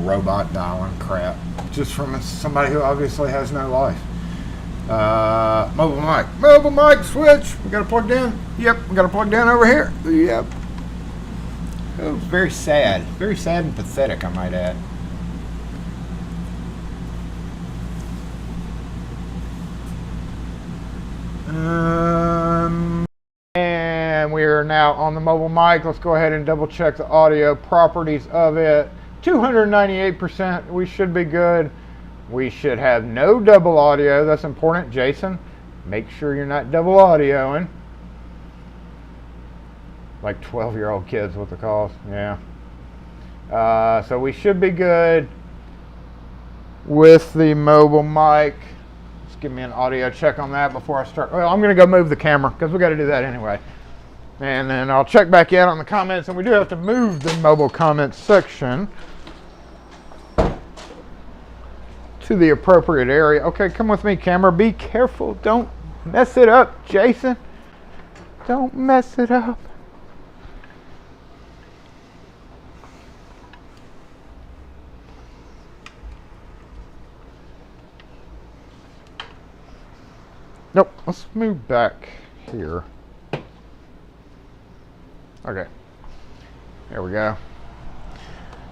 Robot dialing crap. Just from somebody who obviously has no life. Mobile mic. Mobile mic switch. We got it plugged in. Yep, we got it plugged in over here. Yep. It was very sad. Very sad and pathetic, I might add. And we are now on the mobile mic. Let's go ahead and double check the audio properties of it. 298%. We should be good. We should have no double audio. That's important, Jason. Make sure you're not double audioing. Like 12-year-old kids with the calls. Yeah. So we should be good with the mobile mic. Just give me an audio check on that before I start. Well, I'm going to go move the camera because we got to do that anyway. And then I'll check back in on the comments. And we do have to move the mobile comments section to the appropriate area. Okay, come with me, camera. Be careful. Don't mess it up, Jason. Don't mess it up. Nope, let's move back here. Okay, there we go.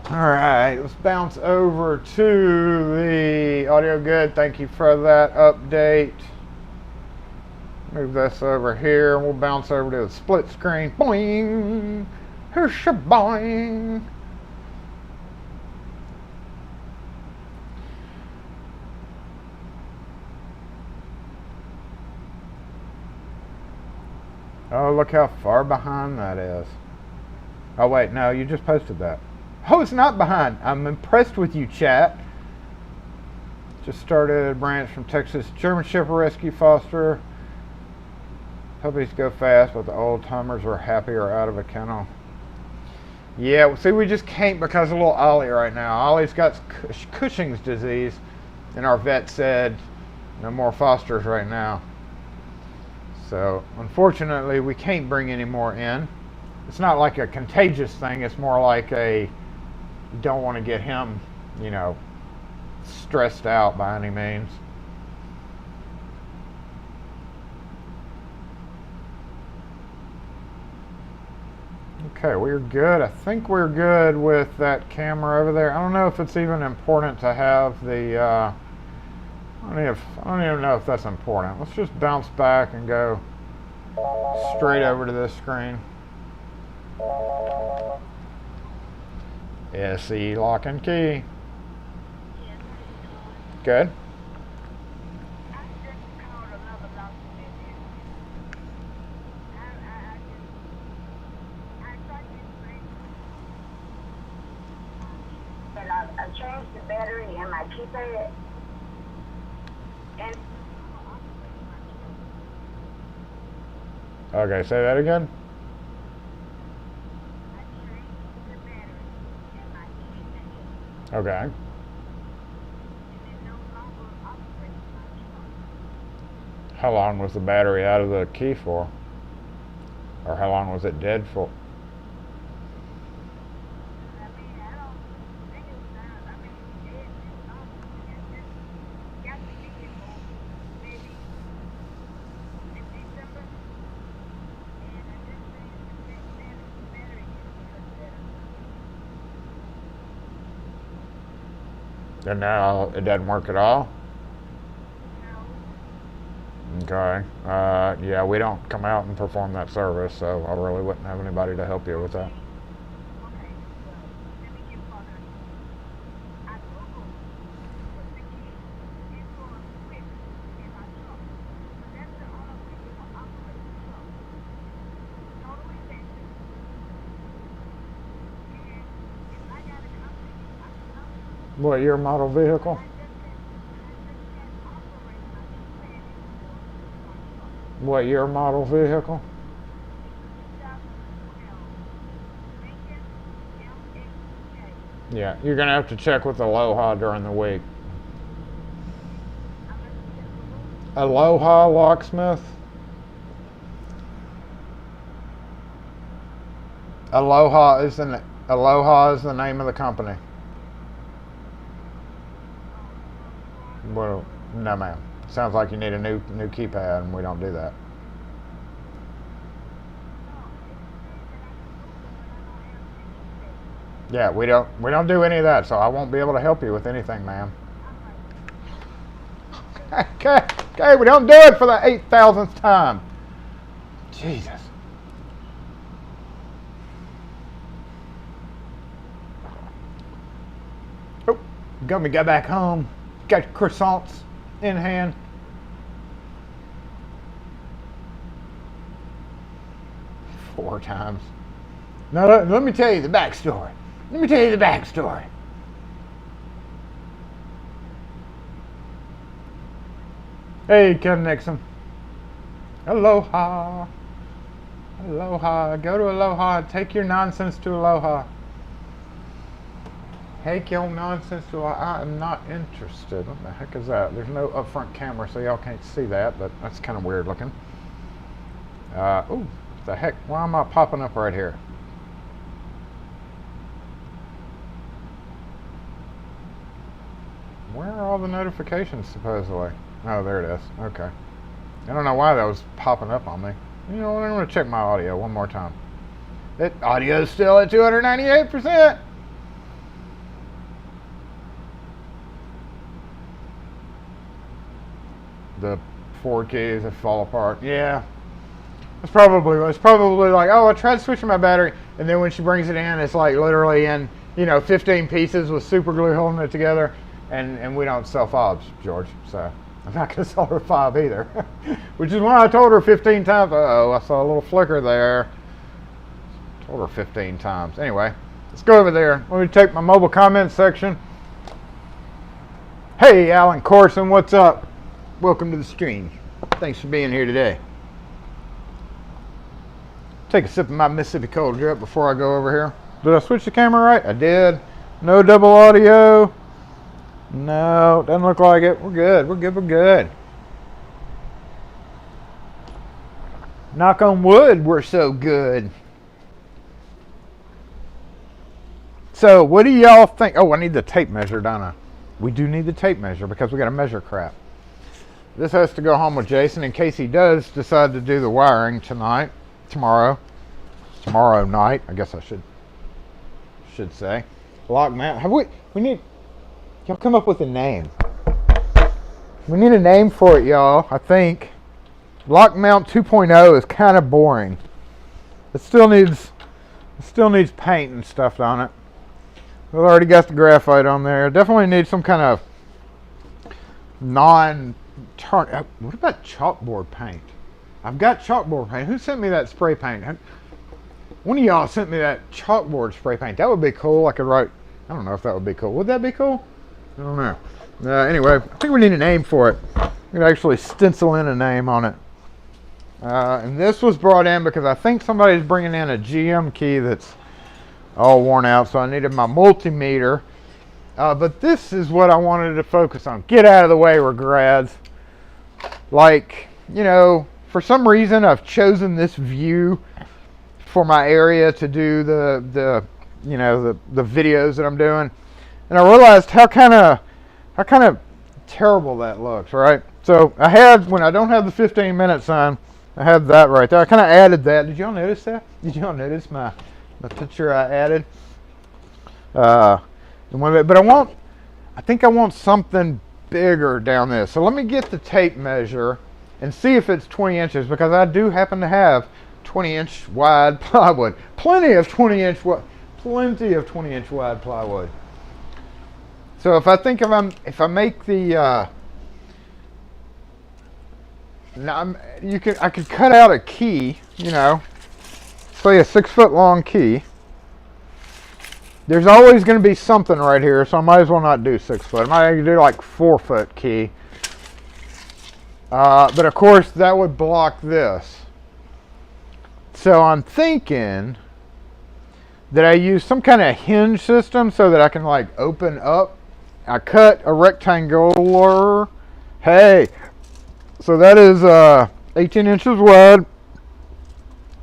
All right, let's bounce over to the audio. Good, thank you for that update. Move this over here, and we'll bounce over to the split screen. Boing, here's shaboing. Oh, look how far behind that is. Oh, wait, no, you just posted that. Oh, it's not behind. I'm impressed with you, chat. Just started a branch from Texas. German Shepherd Rescue Foster. Puppies go fast, but the old timers are happy or out of a kennel. Yeah, see, we just can't because of little Ollie right now. Ollie's got Cushing's disease, and our vet said no more Fosters right now. So, unfortunately, we can't bring any more in. It's not like a contagious thing. It's more like a, you don't want to get him, you know, stressed out by any means. Okay, we're good. I think we're good with that camera over there. I don't know if it's even important to have the, I don't even know if that's important. Let's just bounce back and go straight over to this screen. SE lock and key. Good. I changed the battery in my keypad. And Okay, say that again. I changed the battery in my keypad. Okay. And it no longer operates my truck. How long was the battery out of the key for? Or how long was it dead for? I mean, I don't think it was that. I mean, it is normal. It just got to be maybe in December. And I just changed the battery And now it doesn't work at all? No. Okay. Yeah, we don't come out and perform that service, so I really wouldn't have anybody to help you with that. Okay, well, let me get further. I Googled what the key is for a switch in my truck. But that's the only way you will operate the truck. Totally basic. And if I got a company, I can know. What year model vehicle? I just can't operate my keypad anymore with my truck. What year model vehicle? 2012 Lincoln MX8. Yeah, you're gonna have to check with Aloha during the week. I'm gonna check with who? Aloha Locksmith? Aloha is the name of the company. Well, no ma'am. Sounds like you need a new keypad, and we don't do that. Yeah, we don't do any of that, so I won't be able to help you with anything, ma'am. Okay, we don't do it for the 8,000th time. Jesus. Oh, Gummy got back home. Got croissants in hand. Four times. Now let me tell you the backstory. Hey, Kevin Nixon. Aloha. Aloha. Go to Aloha. Take your nonsense to Aloha. Take your nonsense to Aloha. I am not interested. What the heck is that? There's no upfront camera, so y'all can't see that, but that's kind of weird looking. Ooh, the heck? Why am I popping up right here? Where are all the notifications, supposedly? Oh, there it is. Okay. I don't know why that was popping up on me. You know what? I'm going to check my audio one more time. That audio is still at 298%. The 4 keys that fall apart. Yeah. It's probably like, oh, I tried switching my battery, and then when she brings it in, it's like literally in, 15 pieces with super glue holding it together, and we don't sell fobs, George. So I'm not going to solder 5 either. Which is when I told her 15 times. Uh-oh, I saw a little flicker there. Told her 15 times. Anyway, let's go over there. Let me take my mobile comments section. Hey, Alan Corson, what's up? Welcome to the stream. Thanks for being here today. Take a sip of my Mississippi Cold Drip before I go over here. Did I switch the camera right? I did. No double audio. No, doesn't look like it. We're good. We're good. We're good. Knock on wood, we're so good. So, what do y'all think? Oh, I need the tape measure, don't I? We do need the tape measure because we got to measure crap. This has to go home with Jason in case he does decide to do the wiring tomorrow night. I guess I should say. Lock mount. We need y'all come up with a name. We need a name for it, y'all. I think Lock Mount 2.0 is kind of boring. It still needs paint and stuff on it. We've already got the graphite on there. Definitely need some kind of non-turn. What about chalkboard paint? I've got chalkboard paint. Who sent me that spray paint? One of y'all sent me that chalkboard spray paint. That would be cool. I could write. I don't know if that would be cool. Would that be cool? I don't know. Anyway, I think we need a name for it. We could actually stencil in a name on it. And this was brought in because I think somebody's bringing in a GM key that's all worn out, so I needed my multimeter. But this is what I wanted to focus on. Get out of the way, regrads. Like, you know, for some reason I've chosen this view for my area to do the videos that I'm doing. And I realized how kind of terrible that looks, right? So I had, when I don't have the 15-minute sign, I have that right there. I kind of added that. Did y'all notice that? Did y'all notice my picture I added? But I think I want something bigger down this. So let me get the tape measure and see if it's 20 inches, because I do happen to have 20-inch wide plywood. Plenty of 20-inch wide plywood. So if I make the I could cut out a key, you know, say a 6-foot long key. There's always going to be something right here, so I might as well not do 6 foot. I might do like 4-foot key. But of course that would block this. So I'm thinking that I use some kind of hinge system so that I can like open up. I cut a rectangular. Hey, so that is 18 inches wide.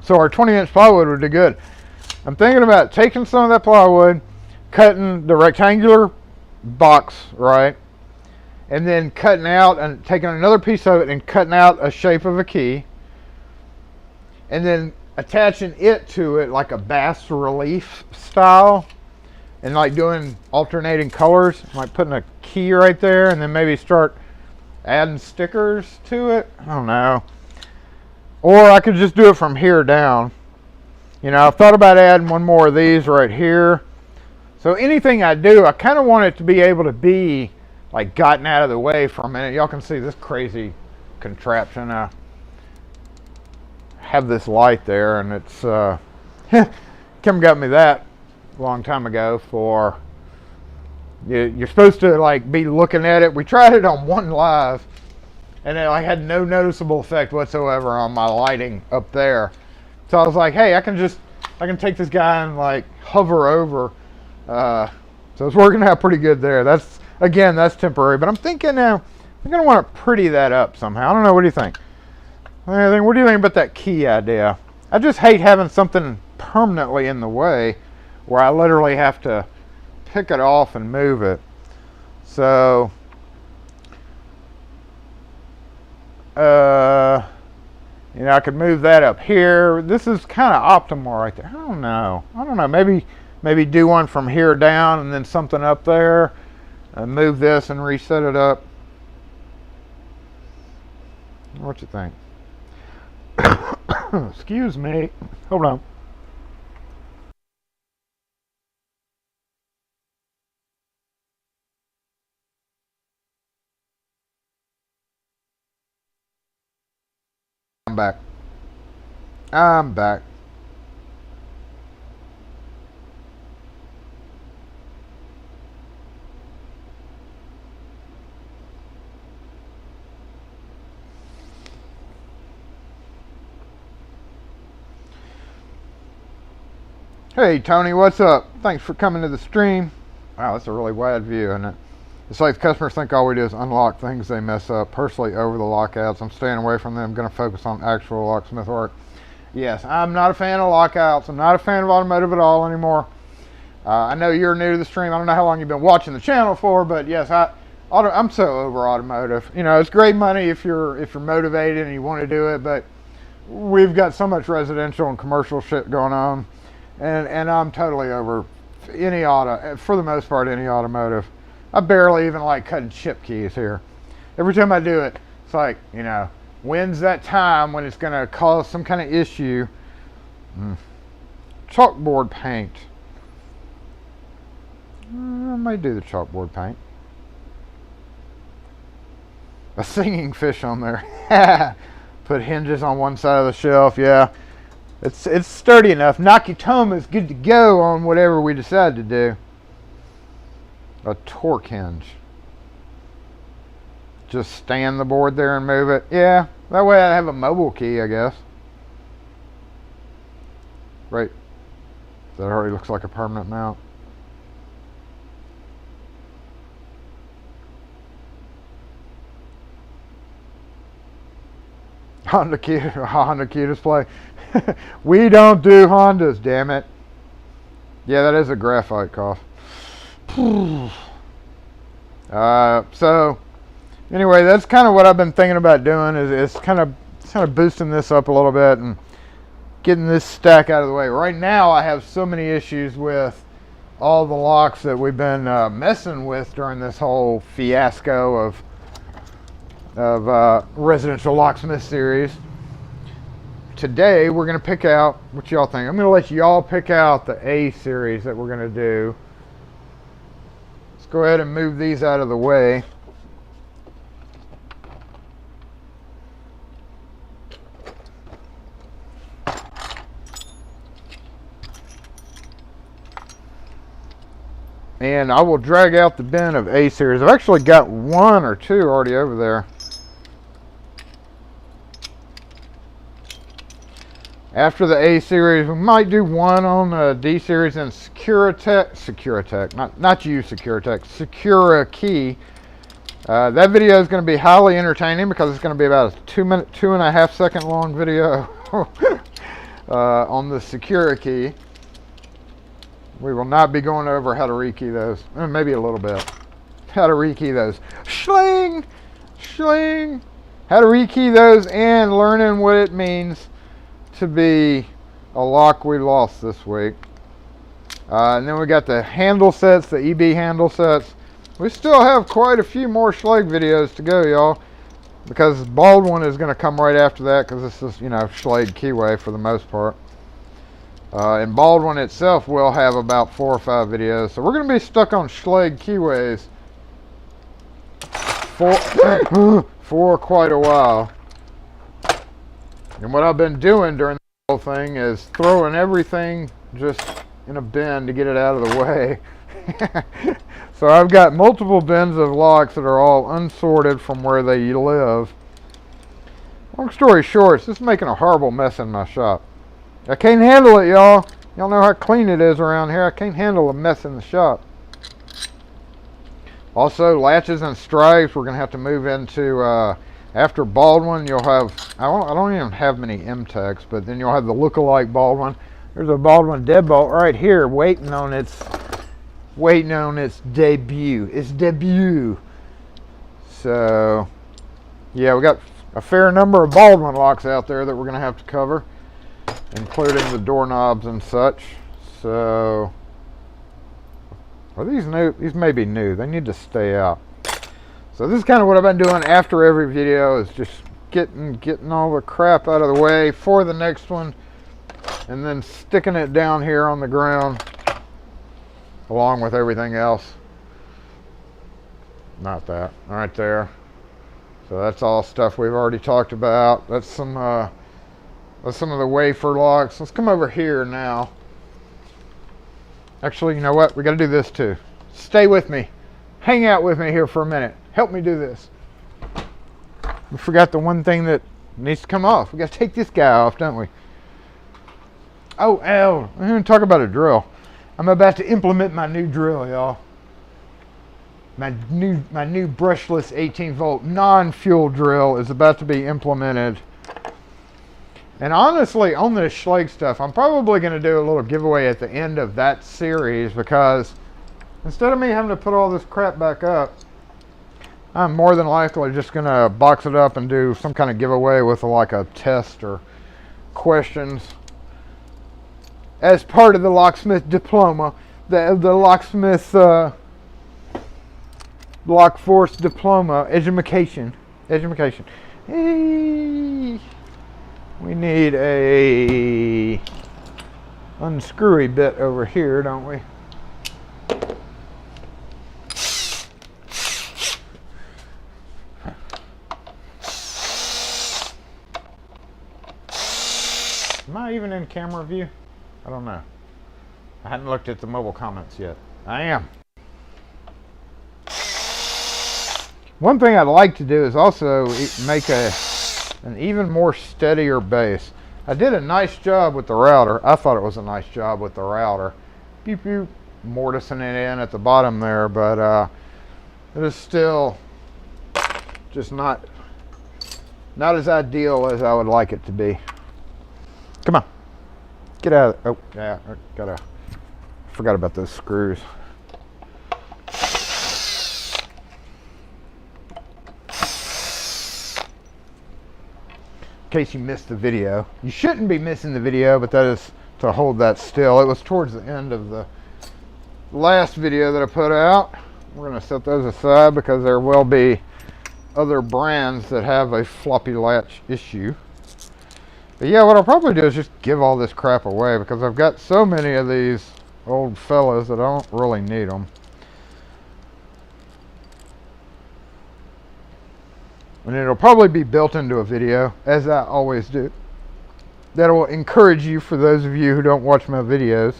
So our 20-inch plywood would be good. I'm thinking about taking some of that plywood, cutting the rectangular box, right? And then cutting out and taking another piece of it and cutting out a shape of a key. And then attaching it to it like a bas relief style. And like doing alternating colors, like putting a key right there and then maybe start adding stickers to it. I don't know. Or I could just do it from here down. You know, I've thought about adding one more of these right here. So anything I do, I kind of want it to be able to be like gotten out of the way for a minute. Y'all can see this crazy contraption. I have this light there, and it's Kim got me that a long time ago for you're supposed to like be looking at it. We tried it on one live, and it like had no noticeable effect whatsoever on my lighting up there. So I was like, hey, I can take this guy and like hover over. So it's working out pretty good there. That's temporary, but I'm thinking now I'm gonna want to pretty that up somehow. I don't know. What do you think? What do you think about that key idea? I just hate having something permanently in the way where I literally have to pick it off and move it. So, you know, I could move that up here. This is kind of optimal right there. I don't know. Maybe do one from here down and then something up there. Move this and reset it up. What you think? Excuse me. Hold on. back. I'm back. Hey Tony, what's up? Thanks for coming to the stream. Wow, that's a really wide view, isn't it? It's like customers think all we do is unlock things they mess up. Personally, over the lockouts, I'm staying away from them. I'm going to focus on actual locksmith work. Yes, I'm not a fan of lockouts. I'm not a fan of automotive at all anymore. I know you're new to the stream. I don't know how long you've been watching the channel for, but yes, I'm so over automotive. You know, it's great money if you're motivated and you want to do it, but we've got so much residential and commercial shit going on, and I'm totally over any auto, for the most part, any automotive. I barely even like cutting chip keys here. Every time I do it, it's like, you know, when's that time when it's going to cause some kind of issue? Chalkboard paint. I might do the chalkboard paint. A singing fish on there. Put hinges on one side of the shelf. Yeah, it's sturdy enough. Nakatomi is good to go on whatever we decide to do. A torque hinge. Just stand the board there and move it. Yeah, that way I have a mobile key, I guess. Right. That already looks like a permanent mount. Honda key display. We don't do Hondas, damn it. Yeah, that is a graphite cough. So anyway, that's kind of what I've been thinking about doing, is kind of boosting this up a little bit and getting this stack out of the way. Right now I have so many issues with all the locks that we've been messing with during this whole fiasco of residential locksmith series. Today we're going to pick out, what y'all think? I'm going to let y'all pick out the A series that we're going to do. Let's go ahead and move these out of the way. And I will drag out the bin of A series. I've actually got one or two already over there. After the A series, we might do one on D series and Securitech, not you Securitech, Securikey. That video is going to be highly entertaining because it's going to be about a 2.5 second long video on the Securikey. We will not be going over how to rekey those, maybe a little bit. How to rekey those, schling, how to rekey those, and learning what it means to be a lock we lost this week. And then we got the handle sets, the EB handle sets. We still have quite a few more Schlage videos to go, y'all, because Baldwin is going to come right after that, because this is, you know, Schlage keyway for the most part. And Baldwin itself will have about 4 or 5 videos, so we're going to be stuck on Schlage keyways for quite a while. And what I've been doing during the whole thing is throwing everything just in a bin to get it out of the way. So I've got multiple bins of locks that are all unsorted from where they live. Long story short, it's just making a horrible mess in my shop. I can't handle it, y'all. Y'all know how clean it is around here. I can't handle a mess in the shop. Also, latches and stripes, we're going to have to move into... after Baldwin, you'll have, I don't even have many M-Techs, but then you'll have the lookalike Baldwin. There's a Baldwin deadbolt right here waiting on its debut. So, yeah, we got a fair number of Baldwin locks out there that we're going to have to cover, including the doorknobs and such. So, are these new? These may be new. They need to stay out. So this is kind of what I've been doing after every video, is just getting all the crap out of the way for the next one, and then sticking it down here on the ground along with everything else. Not that, right there. So that's all stuff we've already talked about. That's some some of the wafer locks. Let's come over here now. Actually, you know what? We got to do this too. Stay with me. Hang out with me here for a minute. Help me do this. We forgot the one thing that needs to come off. We got to take this guy off, don't we? Oh, ow. I'm going to talk about a drill. I'm about to implement my new drill, y'all. My new brushless 18-volt non-fuel drill is about to be implemented. And honestly, on this Schlage stuff, I'm probably going to do a little giveaway at the end of that series, because instead of me having to put all this crap back up, I'm more than likely just going to box it up and do some kind of giveaway with like a test or questions as part of the Locksmith diploma, the Locksmith Lock Force diploma, education. Hey, we need a unscrewy bit over here, don't we? Am I even in camera view? I don't know. I hadn't looked at the mobile comments yet. I am. One thing I'd like to do is also make an even more steadier base. I did a nice job with the router. I thought it was a nice job with the router. Beep, beep. Mortising it in at the bottom there, but it is still just not as ideal as I would like it to be. Come on. Get out of there. Oh, yeah, forgot about those screws. In case you missed the video. You shouldn't be missing the video, but that is to hold that still. It was towards the end of the last video that I put out. We're going to set those aside because there will be other brands that have a floppy latch issue. But yeah, what I'll probably do is just give all this crap away, because I've got so many of these old fellas that I don't really need them. And it'll probably be built into a video, as I always do. That will encourage you, for those of you who don't watch my videos.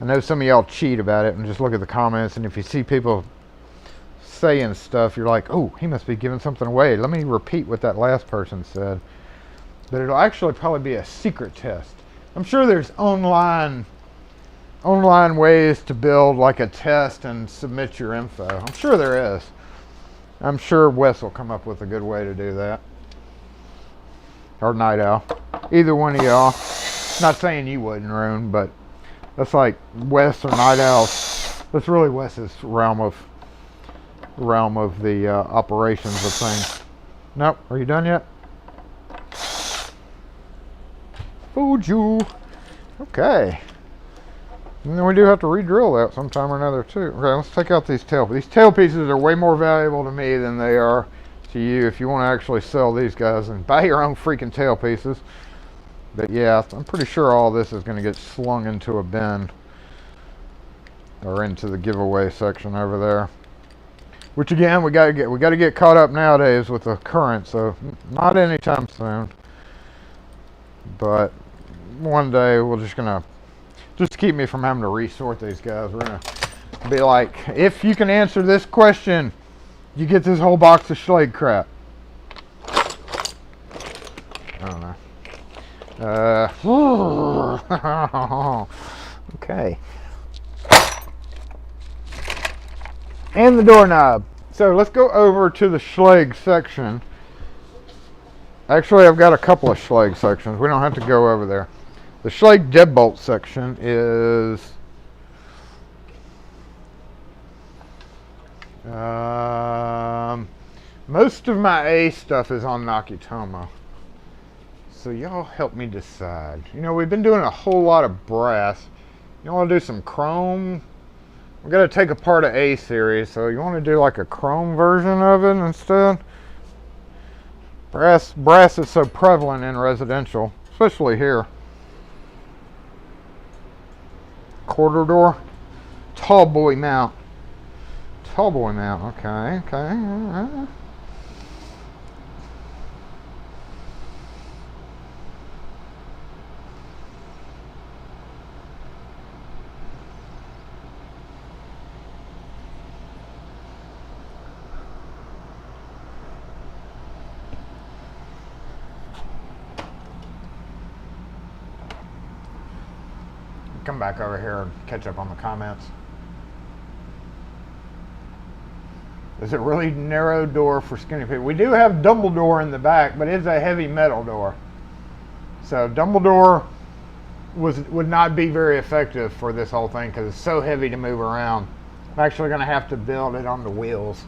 I know some of y'all cheat about it and just look at the comments, and if you see people saying stuff, you're like, oh, he must be giving something away. Let me repeat what that last person said. But it'll actually probably be a secret test. I'm sure there's online ways to build like a test and submit your info. I'm sure there is. I'm sure Wes will come up with a good way to do that. Or Night Owl. Either one of y'all. Not saying you wouldn't, Rune, but that's like Wes or Night Owl. That's really Wes's realm of the operations of things. Nope. Are you done yet? Fooled you. Okay. And then we do have to re-drill that sometime or another too. Okay, let's take out these tail. These tail pieces are way more valuable to me than they are to you if you want to actually sell these guys and buy your own freaking tail pieces. But yeah, I'm pretty sure all this is going to get slung into a bin or into the giveaway section over there. Which again, we got to get caught up nowadays with the current, so not anytime soon. But one day we're just to keep me from having to resort these guys. We're gonna be like, if you can answer this question, you get this whole box of Schlage crap. I don't know. Okay. And the doorknob. So let's go over to the Schlage section. Actually, I've got a couple of Schlage sections. We don't have to go over there. The Schlage deadbolt section is most of my A stuff is on Nakatomi. So y'all help me decide. You know, we've been doing a whole lot of brass. You want to do some chrome? We're going to take apart an A series, so you want to do like a chrome version of it instead? Brass is so prevalent in residential, especially here. Quarter door, tall boy mount. Tall boy mount, okay. come back over here and catch up on the comments. Is it really narrow door for skinny people? We do have double door in the back, but it's a heavy metal door. So double door would not be very effective for this whole thing because it's so heavy to move around. I'm actually going to have to build it on the wheels.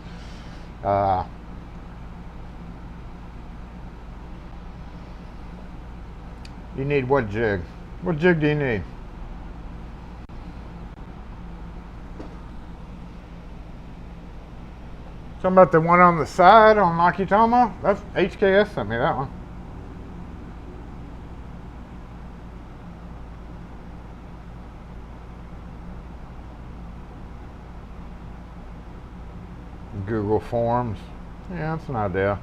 You need what jig? What jig do you need? Something about the one on the side on Nakitomo? That's HKS sent me that one. Google Forms. Yeah, that's an idea.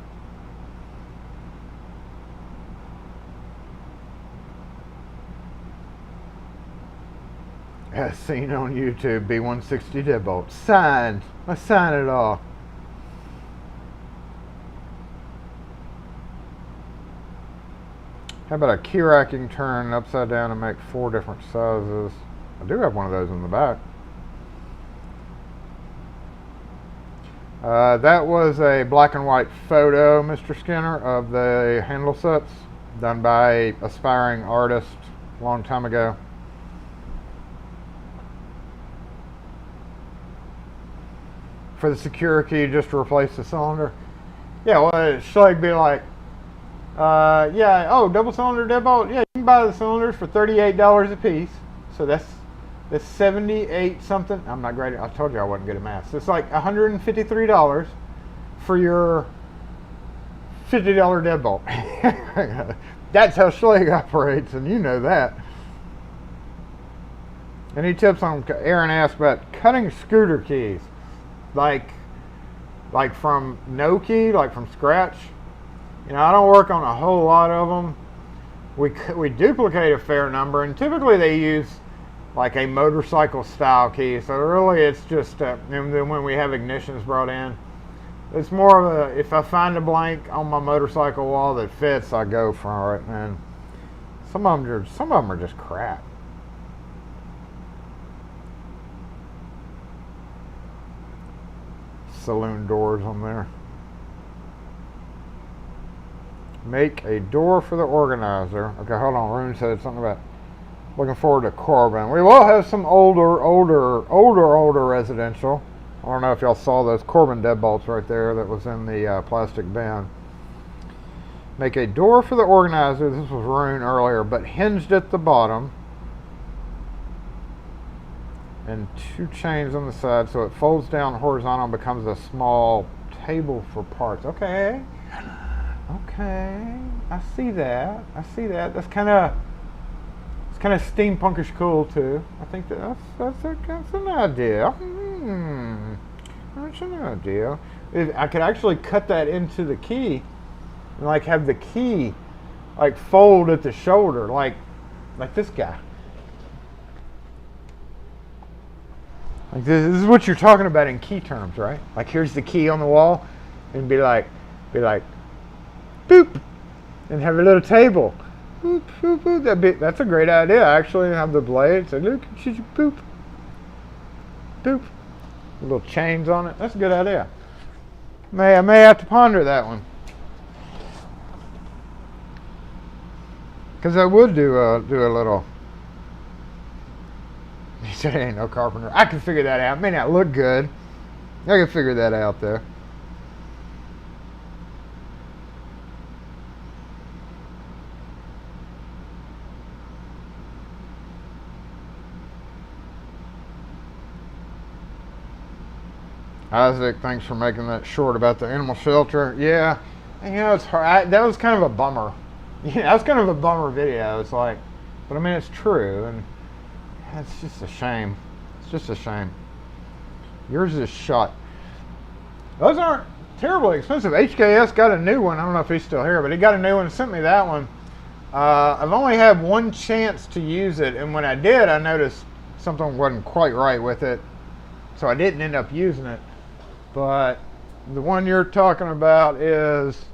As seen on YouTube, B160 deadbolt. Signed. Let's sign it all. How about a key racking turn upside down and make 4 different sizes? I do have one of those in the back. That was a black and white photo, Mr. Skinner, of the handle sets done by an aspiring artist a long time ago. For the secure key, just to replace the cylinder. Yeah, well, Schlage be like, yeah, oh, double cylinder deadbolt. Yeah, you can buy the cylinders for $38 a piece. So that's 78 something. I'm not great. I told you I wasn't good at math. So it's like $153 for your $50 deadbolt. That's how Schlage operates, and you know that. Any tips on? Aaron asked about cutting scooter keys, like from no key, like from scratch. You know, I don't work on a whole lot of them. We duplicate a fair number, and typically they use like a motorcycle style key. So really it's just, and then when we have ignitions brought in, it's more of a, if I find a blank on my motorcycle wall that fits, I go for it. And some of them are just crap. Saloon doors on there. Make a door for the organizer. Okay, hold on. Rune said something about looking forward to Corbin. We will have some older residential. I don't know if y'all saw those Corbin deadbolts right there that was in the plastic bin. Make a door for the organizer. This was Rune earlier, but hinged at the bottom. And 2 chains on the side so it folds down horizontal and becomes a small table for parts. Okay. Okay, I see that. That's kind of steampunkish cool too. I think that's an idea. That's an idea. I could actually cut that into the key, and like have the key like fold at the shoulder, like this guy. Like this is what you're talking about in key terms, right? Like here's the key on the wall, and be like. Boop, and have a little table. Boop, boop, boop. That's a great idea. Actually, have the blade. Say, look, she's boop, boop. Little chains on it. That's a good idea. I may have to ponder that one. Because I would do a little. He said, "Ain't no carpenter." I can figure that out. It may not look good. I can figure that out though. Isaac, thanks for making that short about the animal shelter. Yeah, you know, it's hard. That was kind of a bummer. Yeah, that was kind of a bummer video. It's like, but I mean, it's true, and it's just a shame. It's just a shame. Yours is shot. Those aren't terribly expensive. HKS got a new one. I don't know if he's still here, but he got a new one and sent me that one. I've only had one chance to use it, and when I did, I noticed something wasn't quite right with it, so I didn't end up using it. But the one you're talking about is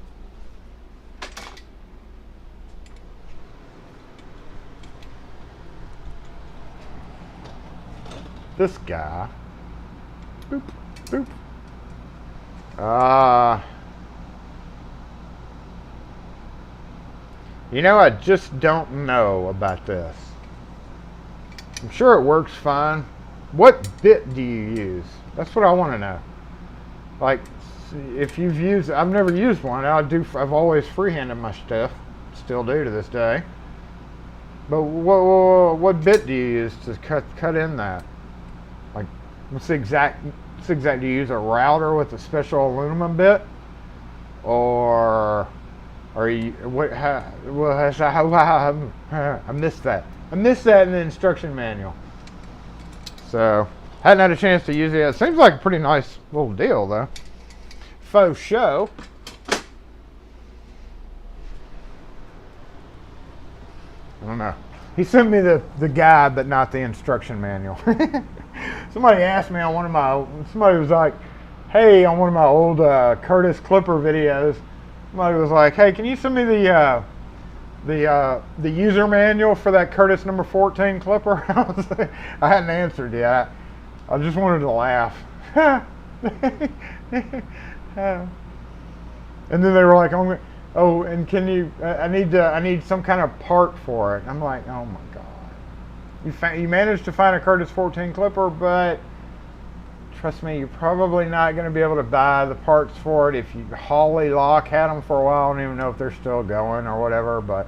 this guy. Boop, boop. You know, I just don't know about this. I'm sure it works fine. What bit do you use? That's what I want to know. Like, if you've used, I've never used one. I've always freehanded my stuff. Still do to this day. But what bit do you use to cut in that? Like, what's the exact? Do you use a router with a special aluminum bit, or you what? I missed that. I missed that in the instruction manual. So hadn't had a chance to use it. It seems like a pretty nice little deal, though. Faux show. I don't know. He sent me the guide, but not the instruction manual. Somebody asked me on somebody was like, hey, on one of my old Curtis Clipper videos, somebody was like, hey, can you send me the user manual for that Curtis number 14 Clipper? I hadn't answered yet. I just wanted to laugh. And then they were like, oh, and can you? I need some kind of part for it. And I'm like, oh my god! You managed to find a Curtis 14 Clipper, but trust me, you're probably not going to be able to buy the parts for it. If Holly Lock had them for a while, I don't even know if they're still going or whatever, but.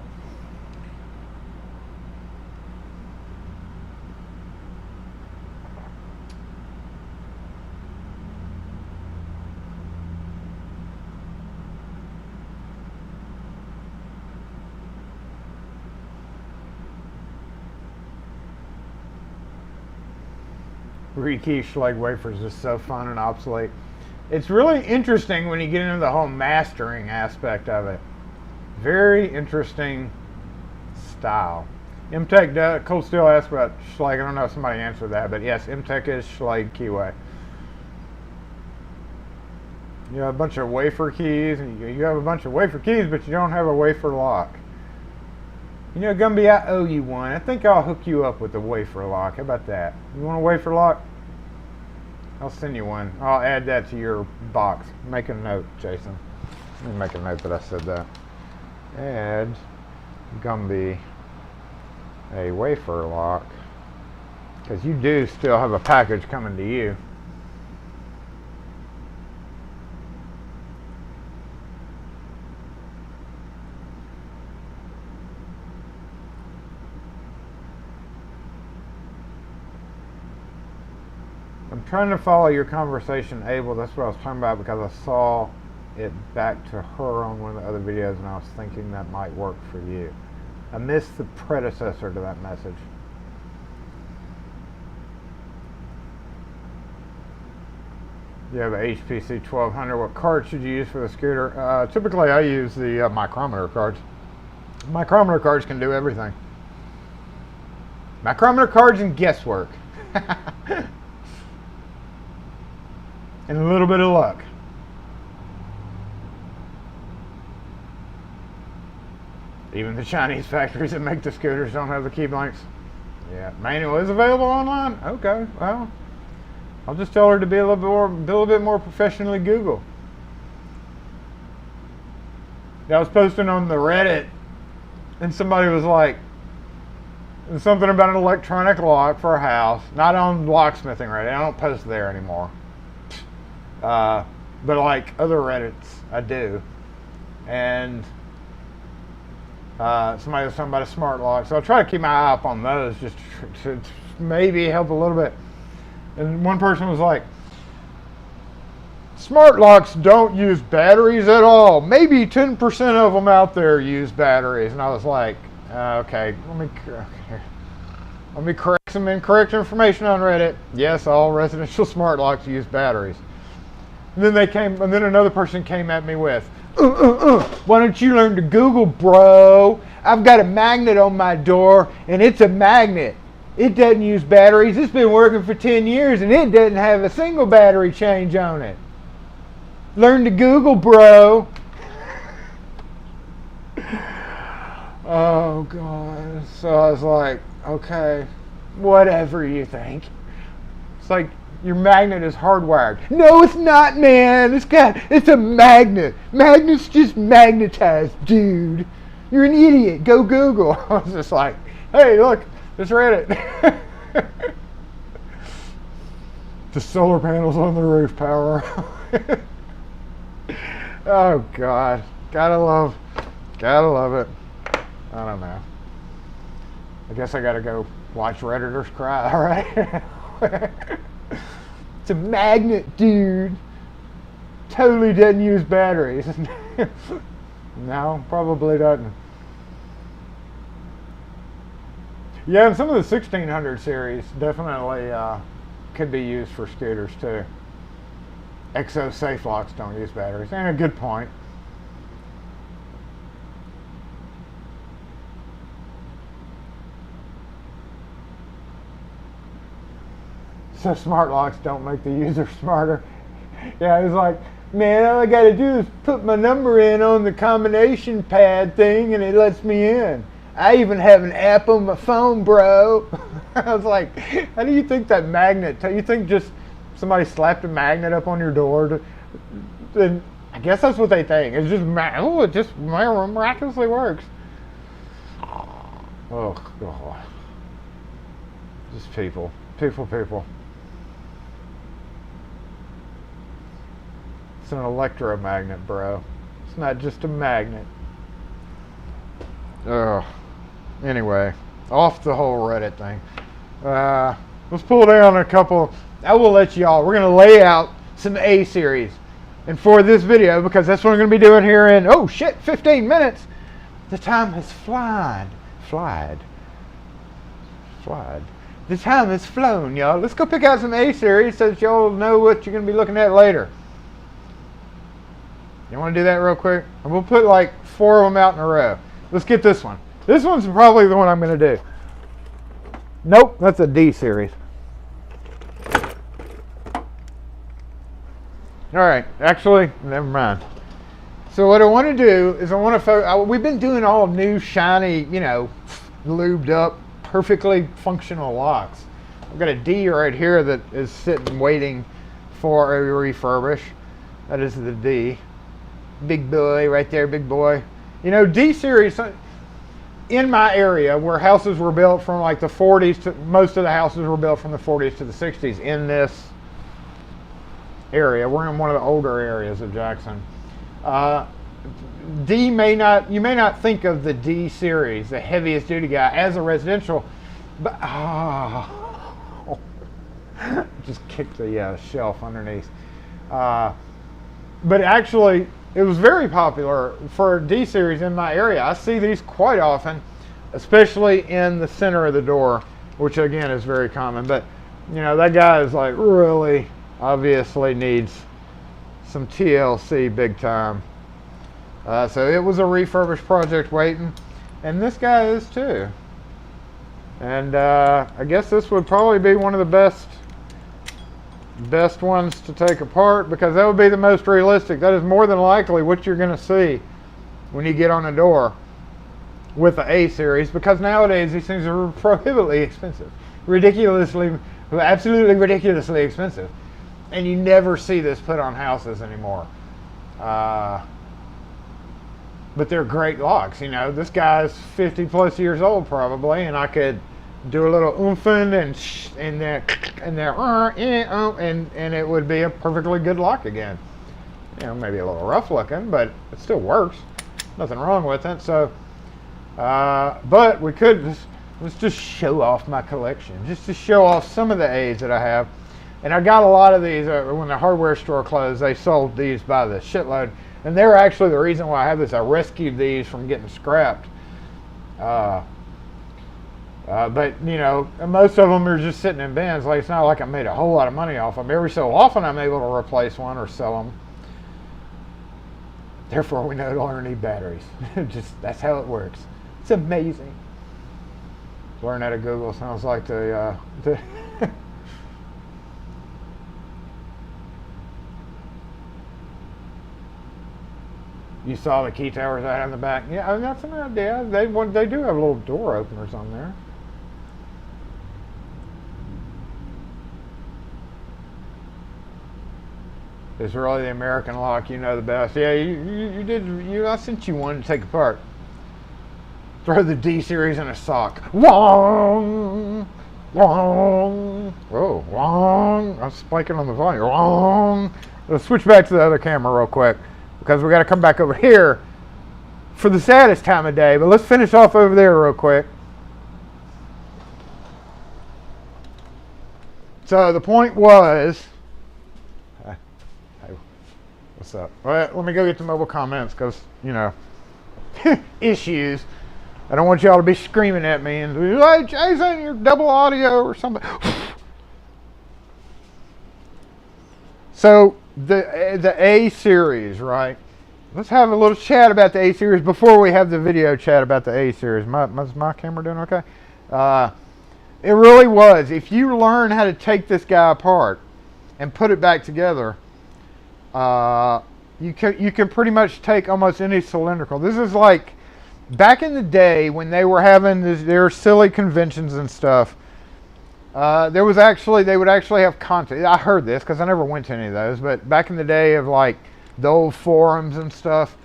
Rekey Schlage wafers is so fun and obsolete. It's really interesting when you get into the whole mastering aspect of it. Very interesting style. MTech, Cold Steel asked about Schlage. I don't know if somebody answered that, but yes, MTech is Schlage keyway. You have a bunch of wafer keys, and you have a bunch of wafer keys, but you don't have a wafer lock. You know, Gumby, I owe you one. I think I'll hook you up with a wafer lock. How about that? You want a wafer lock? I'll send you one. I'll add that to your box. Make a note, Jason. Let me make a note that I said that. Add Gumby a wafer lock. Because you do still have a package coming to you. I'm trying to follow your conversation, Abel. That's what I was talking about because I saw it back to her on one of the other videos and I was thinking that might work for you. I missed the predecessor to that message. You have an HPC 1200. What card should you use for the scooter? Typically I use the micrometer cards. Micrometer cards can do everything. Micrometer cards and guesswork. And a little bit of luck. Even the Chinese factories that make the scooters don't have the key blanks. Yeah, manual is available online. Okay, well, I'll just tell her to be a little bit more professionally Google. I was posting on the Reddit, and somebody was like, something about an electronic lock for a house. Not on Locksmithing Reddit. I don't post there anymore. But like other Reddits, I do. And somebody was talking about a smart lock, so I try to keep my eye up on those just to maybe help a little bit. And one person was like, smart locks don't use batteries at all. Maybe 10% of them out there use batteries. And I was like, okay, let me correct some incorrect information on Reddit. Yes, all residential smart locks use batteries. And then another person came at me with, why don't you learn to Google, bro? I've got a magnet on my door, and it's a magnet. It doesn't use batteries. It's been working for 10 years, and it doesn't have a single battery change on it. Learn to Google, bro. Oh, God. So I was like, okay, whatever you think. It's like your magnet is hardwired. No, it's not, man. It's a magnet. Magnets just magnetize, dude. You're an idiot. Go Google. I was just like, hey, look, just read it. The solar panels on the roof power. Oh God, gotta love it. I don't know. I guess I gotta go watch Redditors cry. All right. It's a magnet, dude. Totally doesn't use batteries. No, probably doesn't. Yeah, and some of the 1600 series definitely could be used for scooters too. Exo safe locks don't use batteries. And a good point. So smart locks don't make the user smarter. Yeah, it's like, man, all I gotta do is put my number in on the combination pad thing and it lets me in. I even have an app on my phone, bro. I was like, how do you think that magnet, you think just somebody slapped a magnet up on your door? And I guess that's what they think. It's just, it just miraculously works. Oh, God. Just people. People. It's an electromagnet, bro. It's not just a magnet. Anyway, off the whole Reddit thing. Let's pull down a couple. I will let y'all. We're going to lay out some A series. And for this video, because that's what I'm going to be doing here in, 15 minutes. The time has flied. The time has flown, y'all. Let's go pick out some A series so that y'all know what you're going to be looking at later. You want to do that real quick? And we'll put like 4 of them out in a row. Let's get this one. This one's probably the one I'm going to do. Nope, that's a D series. All right, actually, never mind. So what I want to do is we've been doing all new, shiny, lubed up, perfectly functional locks. I've got a D right here that is sitting waiting for a refurbish. That is the D. Big boy right there, big boy. D series in my area where houses were built from like the 40s to, most of the houses were built from the 40s to the 60s in this area. We're in one of the older areas of Jackson. You may not think of the D series, the heaviest duty guy, as a residential, but just kicked the shelf underneath. But actually, it was very popular for D series in my area. I see these quite often, especially in the center of the door, which again is very common. But that guy is like really obviously needs some TLC big time. So it was a refurbished project waiting, and this guy is too. And I guess this would probably be one of the best ones to take apart, because that would be the most realistic. That is more than likely what you're going to see when you get on the door with the A series, because nowadays these things are prohibitively expensive, absolutely ridiculously expensive, and you never see this put on houses anymore. But they're great locks. This guy's 50 plus years old probably, and I could do a little oomphin' and it would be a perfectly good lock again. Maybe a little rough looking, but it still works. Nothing wrong with it. So, but we could let's just show off my collection, just to show off some of the A's that I have. And I got a lot of these when the hardware store closed. They sold these by the shitload, and they're actually the reason why I have this. I rescued these from getting scrapped. But most of them are just sitting in bins. Like, it's not like I made a whole lot of money off them. Every so often I'm able to replace one or sell them. Therefore, we no longer need batteries. That's how it works. It's amazing. Learn how to Google sounds like the You saw the key towers I have in the back. Yeah, I mean, that's an idea. They do have little door openers on there. It's really the American lock, you know the best. Yeah, you did. I sent you one to take apart. Throw the D series in a sock. Wong, wong. Oh, wong. I'm spiking on the volume. Wong. Let's switch back to the other camera real quick because we got to come back over here for the saddest time of day. But let's finish off over there real quick. So the point was, hey, what's up? Well, let me go get the mobile comments because, you know, issues. I don't want y'all to be screaming at me and, hey, Jason, you're double audio or something. So the A series, right? Let's have a little chat about the A series before we have the video chat about the A series. Is my camera doing okay? It really was. If you learn how to take this guy apart and put it back together, you can pretty much take almost any cylindrical. This is like back in the day when they were having their silly conventions and stuff. They would actually have content. I heard this because I never went to any of those, but back in the day of like the old forums and stuff,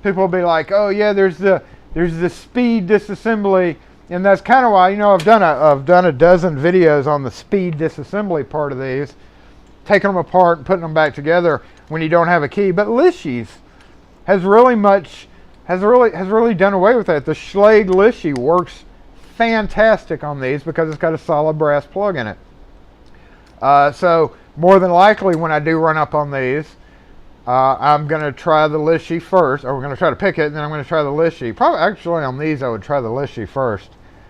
people would be like, "Oh yeah, there's the speed disassembly." And that's kind of why, you know, I've done a dozen videos on the speed disassembly part of these, taking them apart and putting them back together when you don't have a key. But Lischy's has really done away with that. The Schlage Lischy works fantastic on these because it's got a solid brass plug in it. So more than likely when I do run up on these, I'm going to try the Lischy first, or we're going to try to pick it, and then I'm going to try the Lischy. Probably actually on these I would try the Lischy first,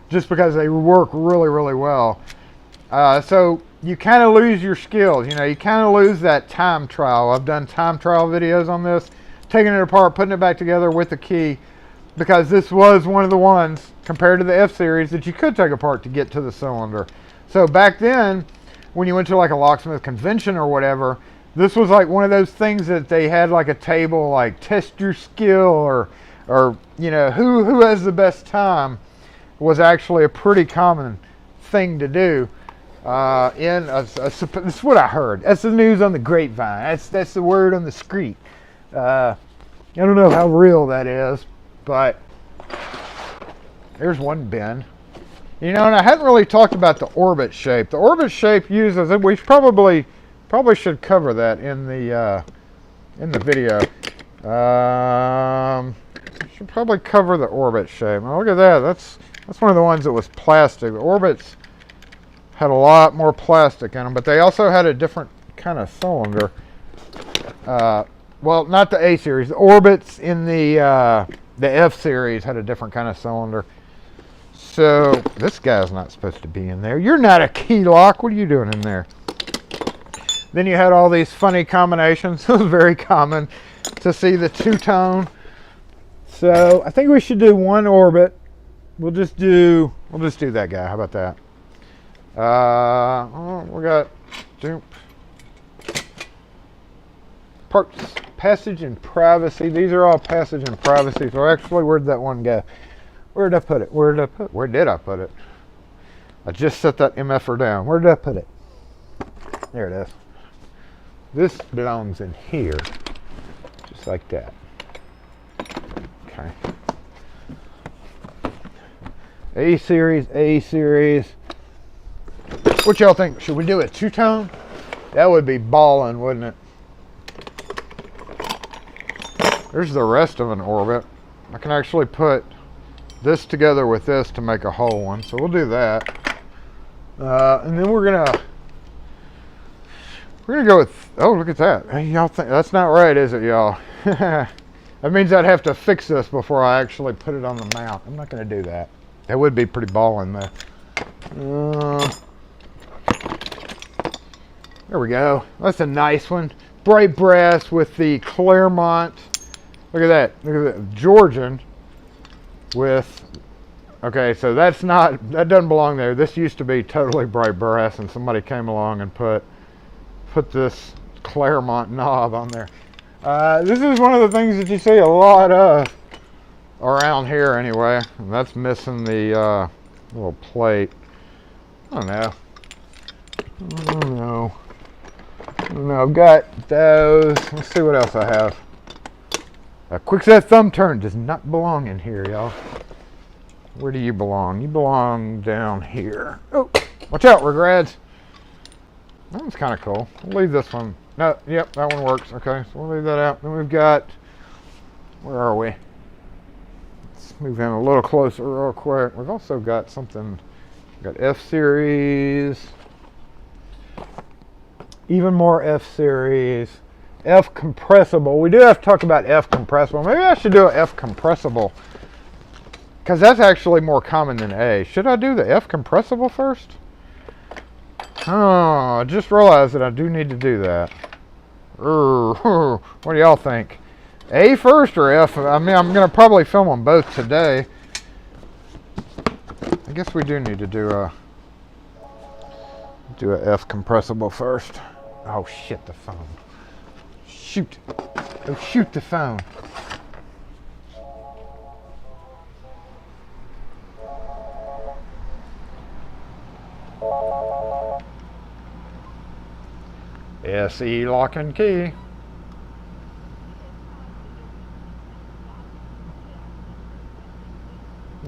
just because they work really, really well. So you kind of lose your skills. You know, you kind of lose that time trial. I've done time trial videos on this, taking it apart, putting it back together with the key, because this was one of the ones, compared to the F series, that you could take apart to get to the cylinder. So back then, when you went to like a locksmith convention or whatever, this was like one of those things that they had like a table, like test your skill, or you know, who has the best time, was actually a pretty common thing to do. This is what I heard. That's the news on the grapevine. That's the word on the street. I don't know how real that is, but there's one bin. You know, and I hadn't really talked about the orbit shape. The orbit shape uses, we probably should cover that in the video. Should probably cover the orbit shape. Now look at that. That's one of the ones that was plastic. The orbits had a lot more plastic in them, but they also had a different kind of cylinder. Well, not the A series. The orbits in the F series had a different kind of cylinder. So this guy's not supposed to be in there. You're not a key lock. What are you doing in there? Then you had all these funny combinations. It was very common to see the two-tone. So I think we should do one orbit. We'll just do that guy. How about that? We got parts, passage and privacy. These are all passage and privacy. So actually, where'd that one go? Where did I put it? Where did I put it? I just set that MFR down. Where did I put it? There it is. This belongs in here, just like that. Okay. A series. What y'all think? Should we do a two-tone? That would be ballin', wouldn't it? There's the rest of an orbit. I can actually put this together with this to make a whole one, so we'll do that. And then we're gonna go with, oh, look at that. Hey, y'all think that's not right, is it, y'all? That means I'd have to fix this before I actually put it on the mount. I'm not gonna do that. That would be pretty ballin' though. There we go. That's a nice one. Bright brass with the Claremont. Look at that. Look at that. Georgian with, okay, so that doesn't belong there. This used to be totally bright brass, and somebody came along and put this Claremont knob on there. This is one of the things that you see a lot of around here anyway. And that's missing the little plate. I don't know. No, I've got those. Let's see what else I have. A quick set thumb turn does not belong in here, y'all. Where do you belong? You belong down here. Oh, watch out, regrads. That one's kind of cool. We'll leave this one. No, yep, that one works. Okay, so we'll leave that out. Then we've got, where are we? Let's move in a little closer real quick. We've also got something, we've got F-Series. Even more F-Series. F compressible. We do have to talk about F compressible. Maybe I should do an F compressible, because that's actually more common than A. Should I do the F compressible first? Oh, I just realized that I do need to do that. What do y'all think? A first or F? I mean, I'm going to probably film them both today. I guess we do need to do a F compressible first. Oh shit, the phone. Shoot. Oh, shoot the phone. SE lock and key.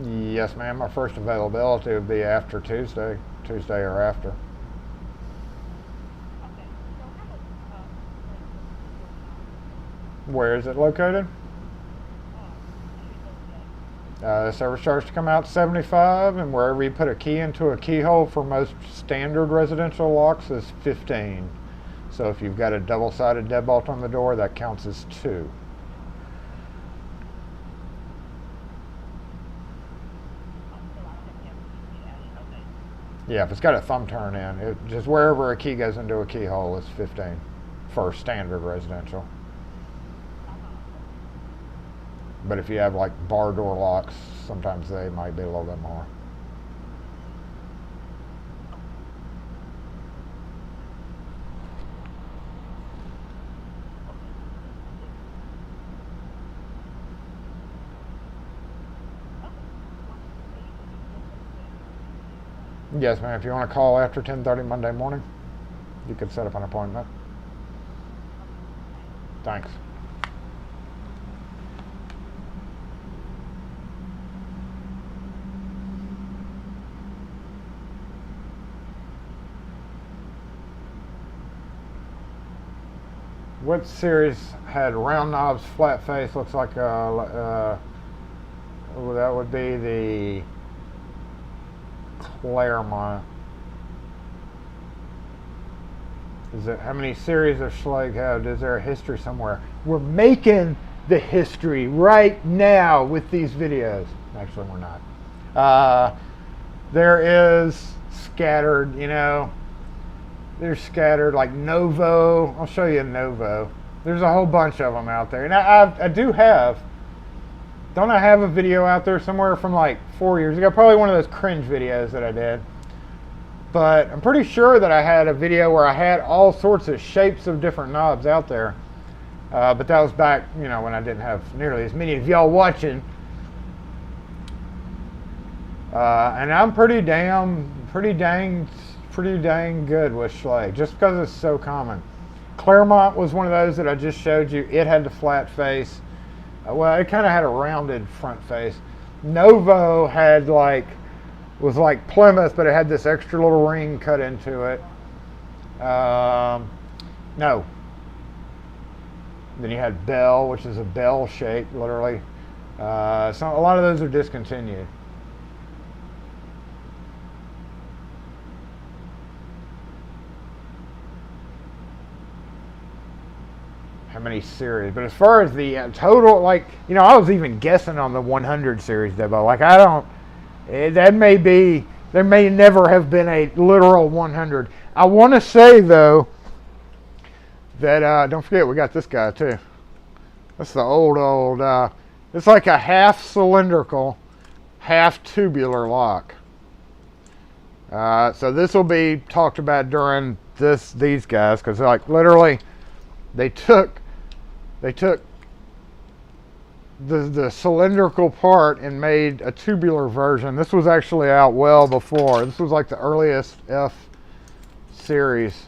Yes, ma'am. My first availability would be after Tuesday or after. Where is it located? Service charge to come out $75, and wherever you put a key into a keyhole for most standard residential locks is $15. So if you've got a double-sided deadbolt on the door, that counts as 2. Yeah, if it's got a thumb turn in, just wherever a key goes into a keyhole is 15 for standard residential. But if you have like bar door locks, sometimes they might be a little bit more. Yes, ma'am. If you want to call after 10:30 Monday morning, you could set up an appointment. Thanks. What series had round knobs, flat face? Looks like that would be the Claremont. How many series of Schlage have? Is there a history somewhere? We're making the history right now with these videos. Actually, we're not. There is scattered, they're scattered like Novo. I'll show you a Novo. There's a whole bunch of them out there. And I do have, don't I have a video out there somewhere from like 4 years ago? Probably one of those cringe videos that I did. But I'm pretty sure that I had a video where I had all sorts of shapes of different knobs out there. But that was back, when I didn't have nearly as many of y'all watching. And I'm pretty dang good with Schlage, just because it's so common. Claremont was one of those that I just showed you. It had the flat face. Well, it kind of had a rounded front face. Novo had was like Plymouth, but it had this extra little ring cut into it. No. Then you had Bell, which is a bell shape, literally. So a lot of those are discontinued. How many series? But as far as the total, I was even guessing on the 100 series deadbolt. There may never have been a literal 100. I want to say though that don't forget we got this guy too. That's the old. It's like a half cylindrical, half tubular lock. So this will be talked about during these guys, because literally they took the cylindrical part and made a tubular version. This was actually out well before. This was like the earliest F series.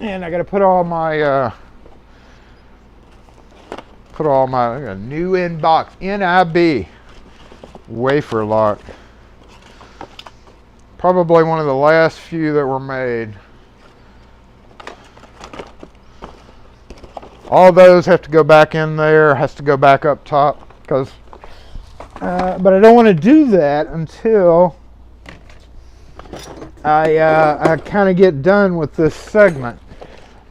And I got to put all my I got a new inbox NIB wafer lock. Probably one of the last few that were made. All those have to go back in there, has to go back up top, because but I don't want to do that until I kind of get done with this segment.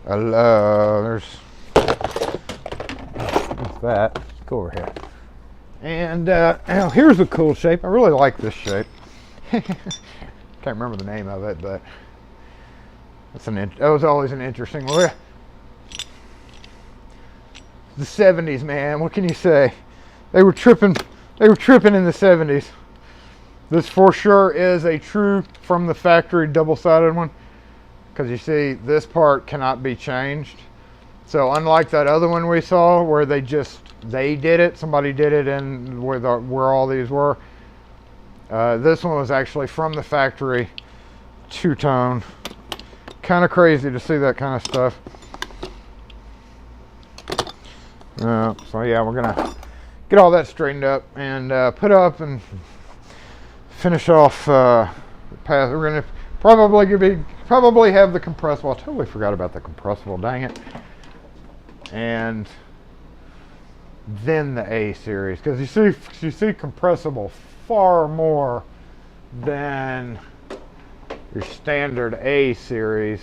There's that. Go over here. And now here's a cool shape. I really like this shape. Can't remember the name of it, but that was always an interesting one. The 70s, man. What can you say? They were tripping. They were tripping in the 70s. This for sure is a true from the factory double-sided one, because you see this part cannot be changed. So unlike that other one we saw where they did it, somebody did it in where all these were. This one was actually from the factory, two-tone. Kind of crazy to see that kind of stuff. So yeah, we're gonna get all that straightened up and put up and finish off the path. We're gonna probably have the compressible. I totally forgot about the compressible. Dang it! And then the A series, because you see compressible far more than your standard A series.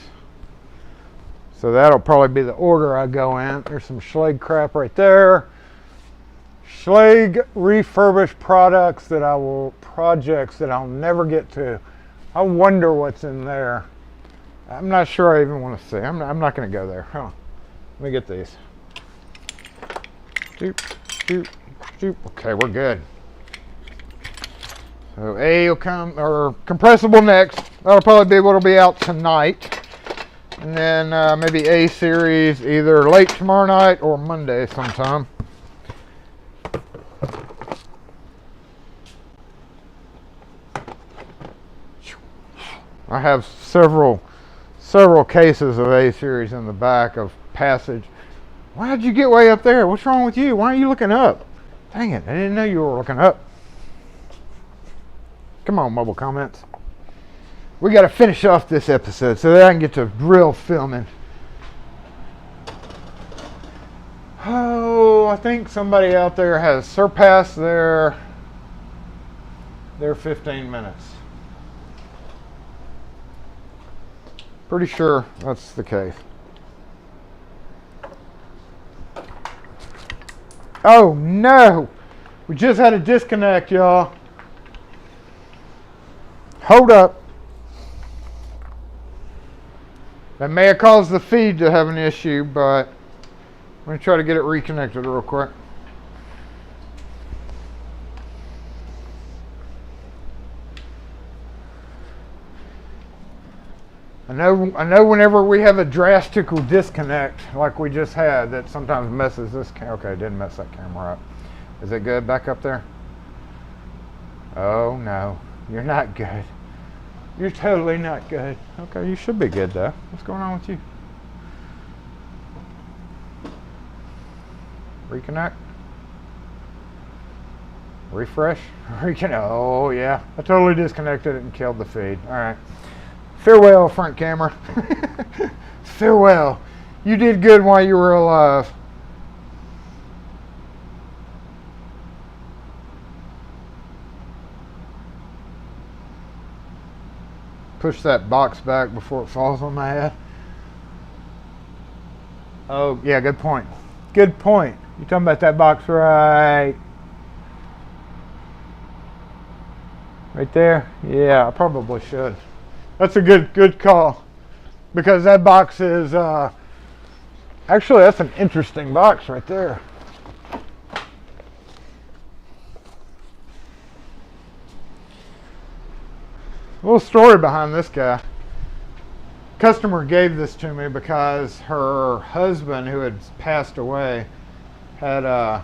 So that'll probably be the order I go in. There's some Schlage crap right there. Schlage refurbished projects that I'll never get to. I wonder what's in there. I'm not sure I even want to see. I'm not going to go there. Huh. Let me get these. Doop, doop, doop. Okay, we're good. So A will come, or compressible next. That'll probably be what'll be out tonight. And then maybe A series either late tomorrow night or Monday sometime. I have several cases of A series in the back of passage. Why did you get way up there? What's wrong with you? Why aren't you looking up? Dang it, I didn't know you were looking up. Come on, mobile comments. We got to finish off this episode so that I can get to real filming. Oh, I think somebody out there has surpassed their 15 minutes. Pretty sure that's the case. Oh no! We just had a disconnect, y'all. Hold up. That may have caused the feed to have an issue, but I'm going to try to get it reconnected real quick. I know whenever we have a drastic disconnect like we just had, that sometimes messes this okay, it didn't mess that camera up. Is it good back up there? Oh no, you're not good. You're totally not good. Okay, you should be good though. What's going on with you? Reconnect? Refresh? Reconnect. Oh yeah, I totally disconnected it and killed the feed. All right. Farewell, front camera. Farewell. You did good while you were alive. Push that box back before it falls on my head. Oh, yeah, good point. Good point. You talking about that box right there? Yeah, I probably should. That's a good call, because that box is actually, that's an interesting box right there. A little story behind this guy. Customer gave this to me because her husband, who had passed away, had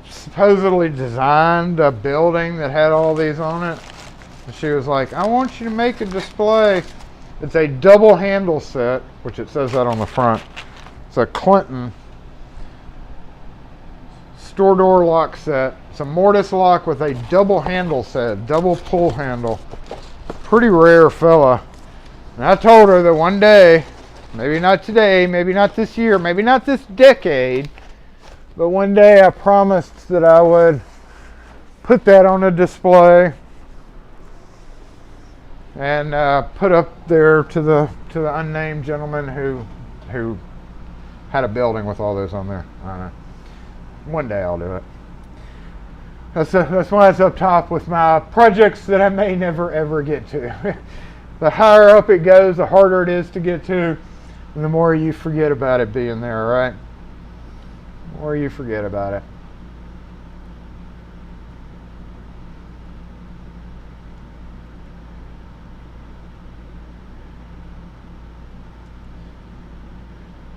supposedly designed a building that had all these on it. And she was like, I want you to make a display It's a double handle set, which it says that on the front. It's a Clinton store door lock set. It's a mortise lock with a double handle set, double pull handle. Pretty rare fella. And I told her that one day, maybe not today, maybe not this year, maybe not this decade, but one day I promised that I would put that on a display and put up there to the unnamed gentleman who had a building with all those on there. I don't know. One day I'll do it. That's why it's up top with my projects that I may never ever get to. The higher up it goes, the harder it is to get to, and the more you forget about it being there, right? The more you forget about it.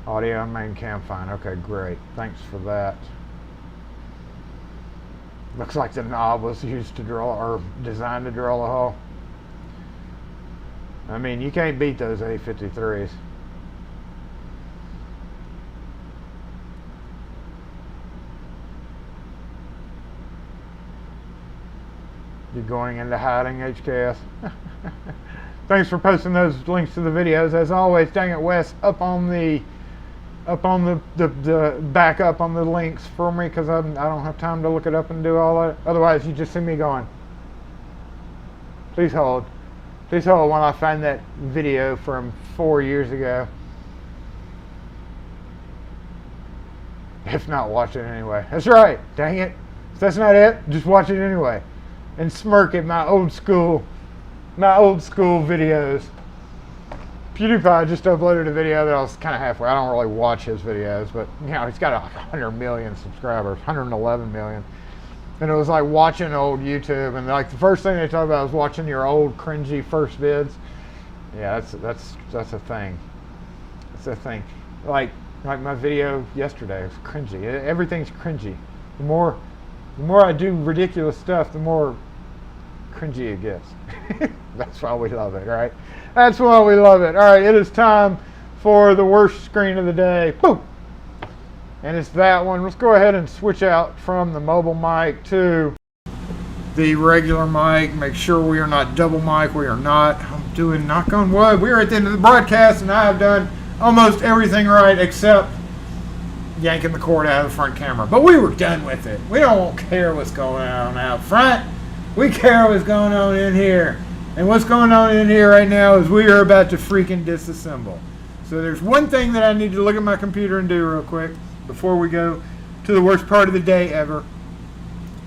Audio main cam fine. Okay, great. Thanks for that. Looks like the knob was used to drill or designed to drill a hole. I mean, you can't beat those A53s. You're going into hiding, HKS. Thanks for posting those links to the videos. As always, dang it, Wes, up on the back up on the links for me, because I don't have time to look it up and do all that. Otherwise, you just see me going. Please hold. Please hold while I find that video from 4 years ago. If not, watch it anyway. That's right. Dang it. If that's not it, just watch it anyway. And smirk at my old school videos. PewDiePie just uploaded a video that I was kind of halfway. I don't really watch his videos, but you know, he's got 100 million subscribers, 111 million. And it was like watching old YouTube, and like the first thing they talk about was watching your old cringy first vids. Yeah, that's a thing. It's a thing. Like my video yesterday was cringy. Everything's cringy. The more I do ridiculous stuff, the more cringy it gets. That's why we love it, right? That's why we love it. All right, it is time for the worst screen of the day. Boom! And it's that one. Let's go ahead and switch out from the mobile mic to the regular mic. Make sure we are not double mic. We are not. I'm doing knock on wood. We are at the end of the broadcast, and I have done almost everything right except yanking the cord out of the front camera. But we were done with it. We don't care what's going on out front. We care what's going on in here. And what's going on in here right now is we are about to freaking disassemble. So there's one thing that I need to look at my computer and do real quick before we go to the worst part of the day ever.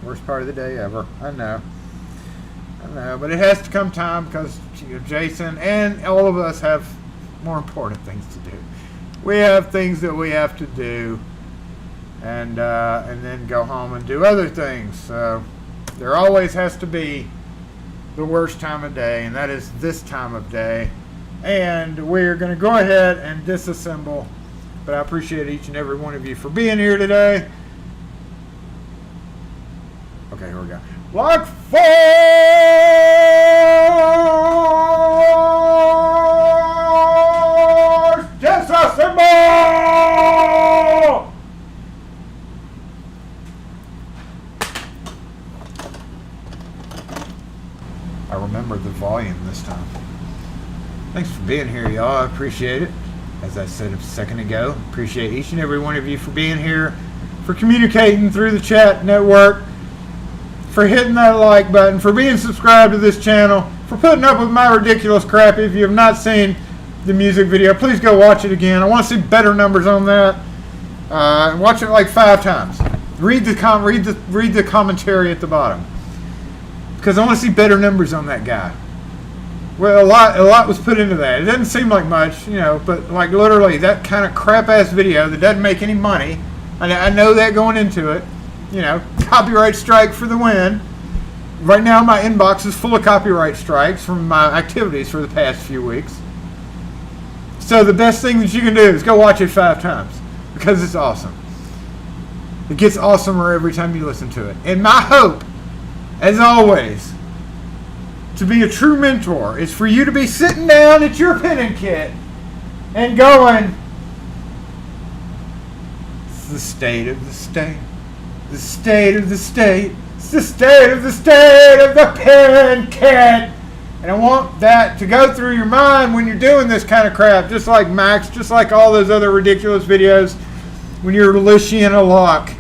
Worst part of the day ever. I know. But it has to come time because Jason and all of us have more important things to do. We have things that we have to do, and then go home and do other things. So there always has to be the worst time of day, and that is this time of day. And we're going to go ahead and disassemble. But I appreciate each and every one of you for being here today. Okay, here we go. Lock force! Disassemble! I remembered the volume this time. Thanks for being here, y'all. I appreciate it. As I said a second ago, appreciate each and every one of you for being here, for communicating through the chat network, for hitting that like button, for being subscribed to this channel, for putting up with my ridiculous crap. If you have not seen the music video, please go watch it again. I want to see better numbers on that. Watch it like 5 times. Read the commentary at the bottom, because I want to see better numbers on that guy. Well, a lot was put into that. It doesn't seem like much, you know, but like literally that kind of crap ass video that doesn't make any money. I know that going into it. You know, copyright strike for the win. Right now my inbox is full of copyright strikes from my activities for the past few weeks. So the best thing that you can do is go watch it 5 times, because it's awesome. It gets awesomer every time you listen to it. And my hope, as always, to be a true mentor is for you to be sitting down at your pinning kit and going, it's the state of the state, the state of the state, it's the state of the state of the pinning kit. And I want that to go through your mind when you're doing this kind of crap, just like Max, just like all those other ridiculous videos when you're lishing a lock.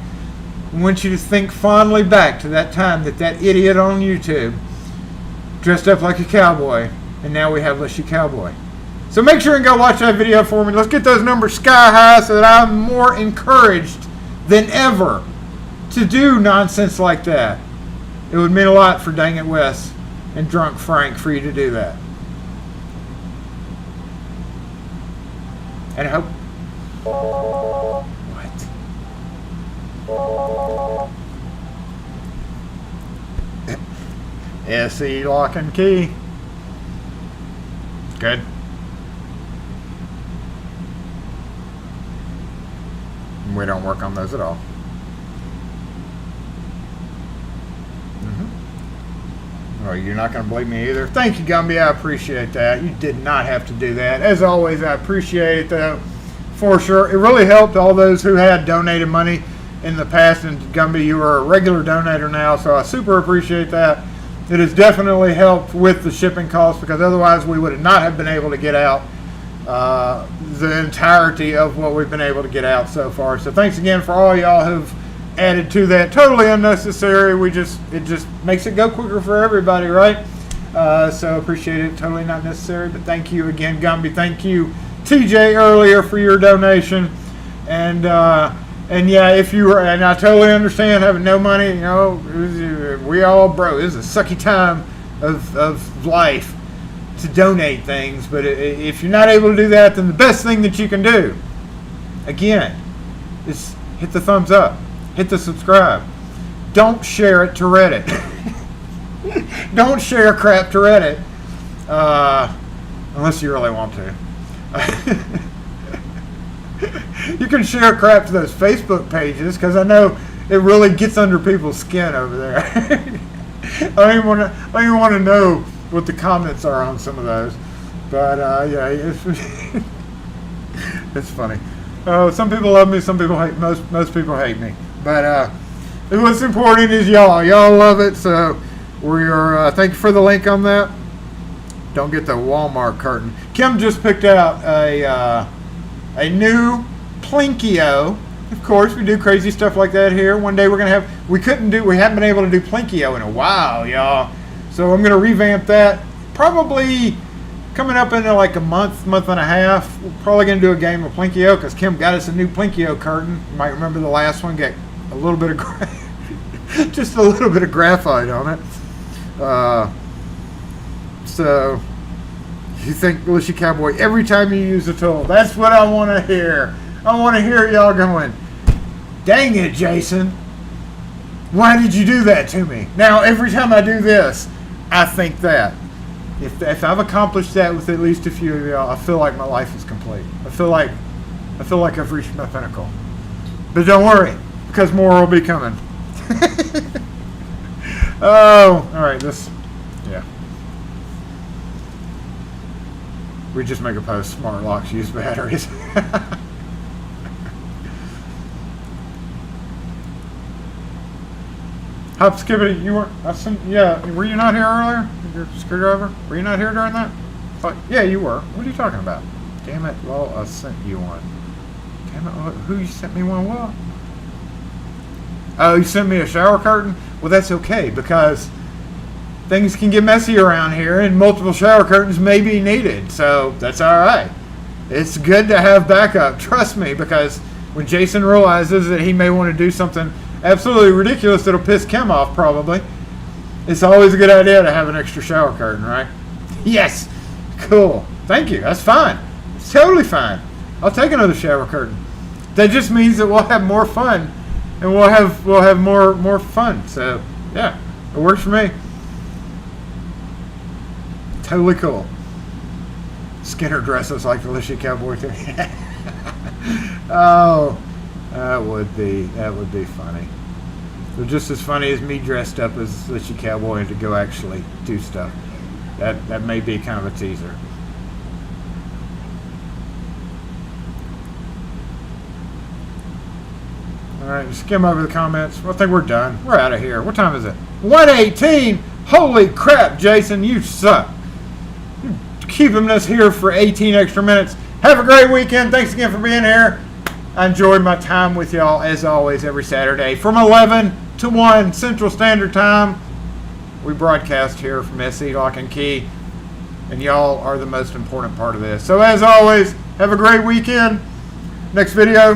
I want you to think fondly back to that time that idiot on YouTube dressed up like a cowboy, and now we have Lishy Cowboy. So make sure and go watch that video for me. Let's get those numbers sky high so that I'm more encouraged than ever to do nonsense like that. It would mean a lot for Dang It Wes and Drunk Frank for you to do that. And I hope... What? SE lock and key. Good. We don't work on those at all. Oh, you're not going to believe me either. Thank you, Gumby. I appreciate that. You did not have to do that. As always, I appreciate it, though, for sure. It really helped all those who had donated money in the past. And, Gumby, you are a regular donator now, so I super appreciate that. It has definitely helped with the shipping costs, because otherwise we would not have been able to get out the entirety of what we've been able to get out so far. So thanks again for all y'all who've added to that. Totally unnecessary. It just makes it go quicker for everybody, right? So appreciate it. Totally not necessary, but thank you again, Gumby. Thank you, TJ, earlier for your donation. And yeah, if you were, and I totally understand having no money. You know, we all broke. This is a sucky time of life to donate things. But if you're not able to do that, then the best thing that you can do, again, is hit the thumbs up. Hit the subscribe. Don't share it to Reddit. Don't share crap to Reddit. Unless you really want to. You can share crap to those Facebook pages, because I know it really gets under people's skin over there. I don't even want to know what the comments are on some of those. But yeah, it's funny. Some people love me, some people hate. Most people hate me. But what's important is y'all. Y'all love it, so we are. Thank you for the link on that. Don't get the Walmart curtain. Kim just picked out a new Plinkio. Of course, we do crazy stuff like that here. One day we're gonna have. We haven't been able to do Plinkio in a while, y'all. So I'm gonna revamp that. Probably coming up in like a month and a half. We're probably gonna do a game of Plinkio, because Kim got us a new Plinkio curtain. You might remember the last one got a little bit of just a little bit of graphite on it. So you think Lishy Cowboy every time you use a tool. That's what I want to hear. I want to hear y'all going, dang it, Jason, why did you do that to me? Now every time I do this, I think that. If I've accomplished that with at least a few of y'all, I feel like my life is complete. I feel like I've reached my pinnacle. But don't worry, because more will be coming. Oh, all right. Yeah. We just make a post. Smart locks use batteries. Hop Skibbity, you weren't. Yeah, were you not here earlier? Your screwdriver? Were you not here during that? Yeah, you were. What are you talking about? Damn it! Well, I sent you one. Damn it! Who you sent me one? What? Oh, you sent me a shower curtain? Well, that's okay, because things can get messy around here, and multiple shower curtains may be needed. So that's all right. It's good to have backup. Trust me, because when Jason realizes that he may want to do something absolutely ridiculous that'll piss Kim off, probably, it's always a good idea to have an extra shower curtain, right? Yes. Cool. Thank you. That's fine. It's totally fine. I'll take another shower curtain. That just means that we'll have more fun, and we'll have more fun. So yeah, it works for me. Totally cool. Skinner dresses like the Lishy Cowboy too. Oh, that would be funny. They're just as funny as me dressed up as Lishy Cowboy to go actually do stuff. that may be kind of a teaser. All right, skim over the comments. I think we're done. We're out of here. What time is it? 1:18. Holy crap, Jason, you suck. You're keeping us here for 18 extra minutes. Have a great weekend. Thanks again for being here. I enjoyed my time with y'all, as always, every Saturday from 11 to 1 Central Standard Time. We broadcast here from SE Lock and Key, and y'all are the most important part of this. So, as always, have a great weekend. Next video,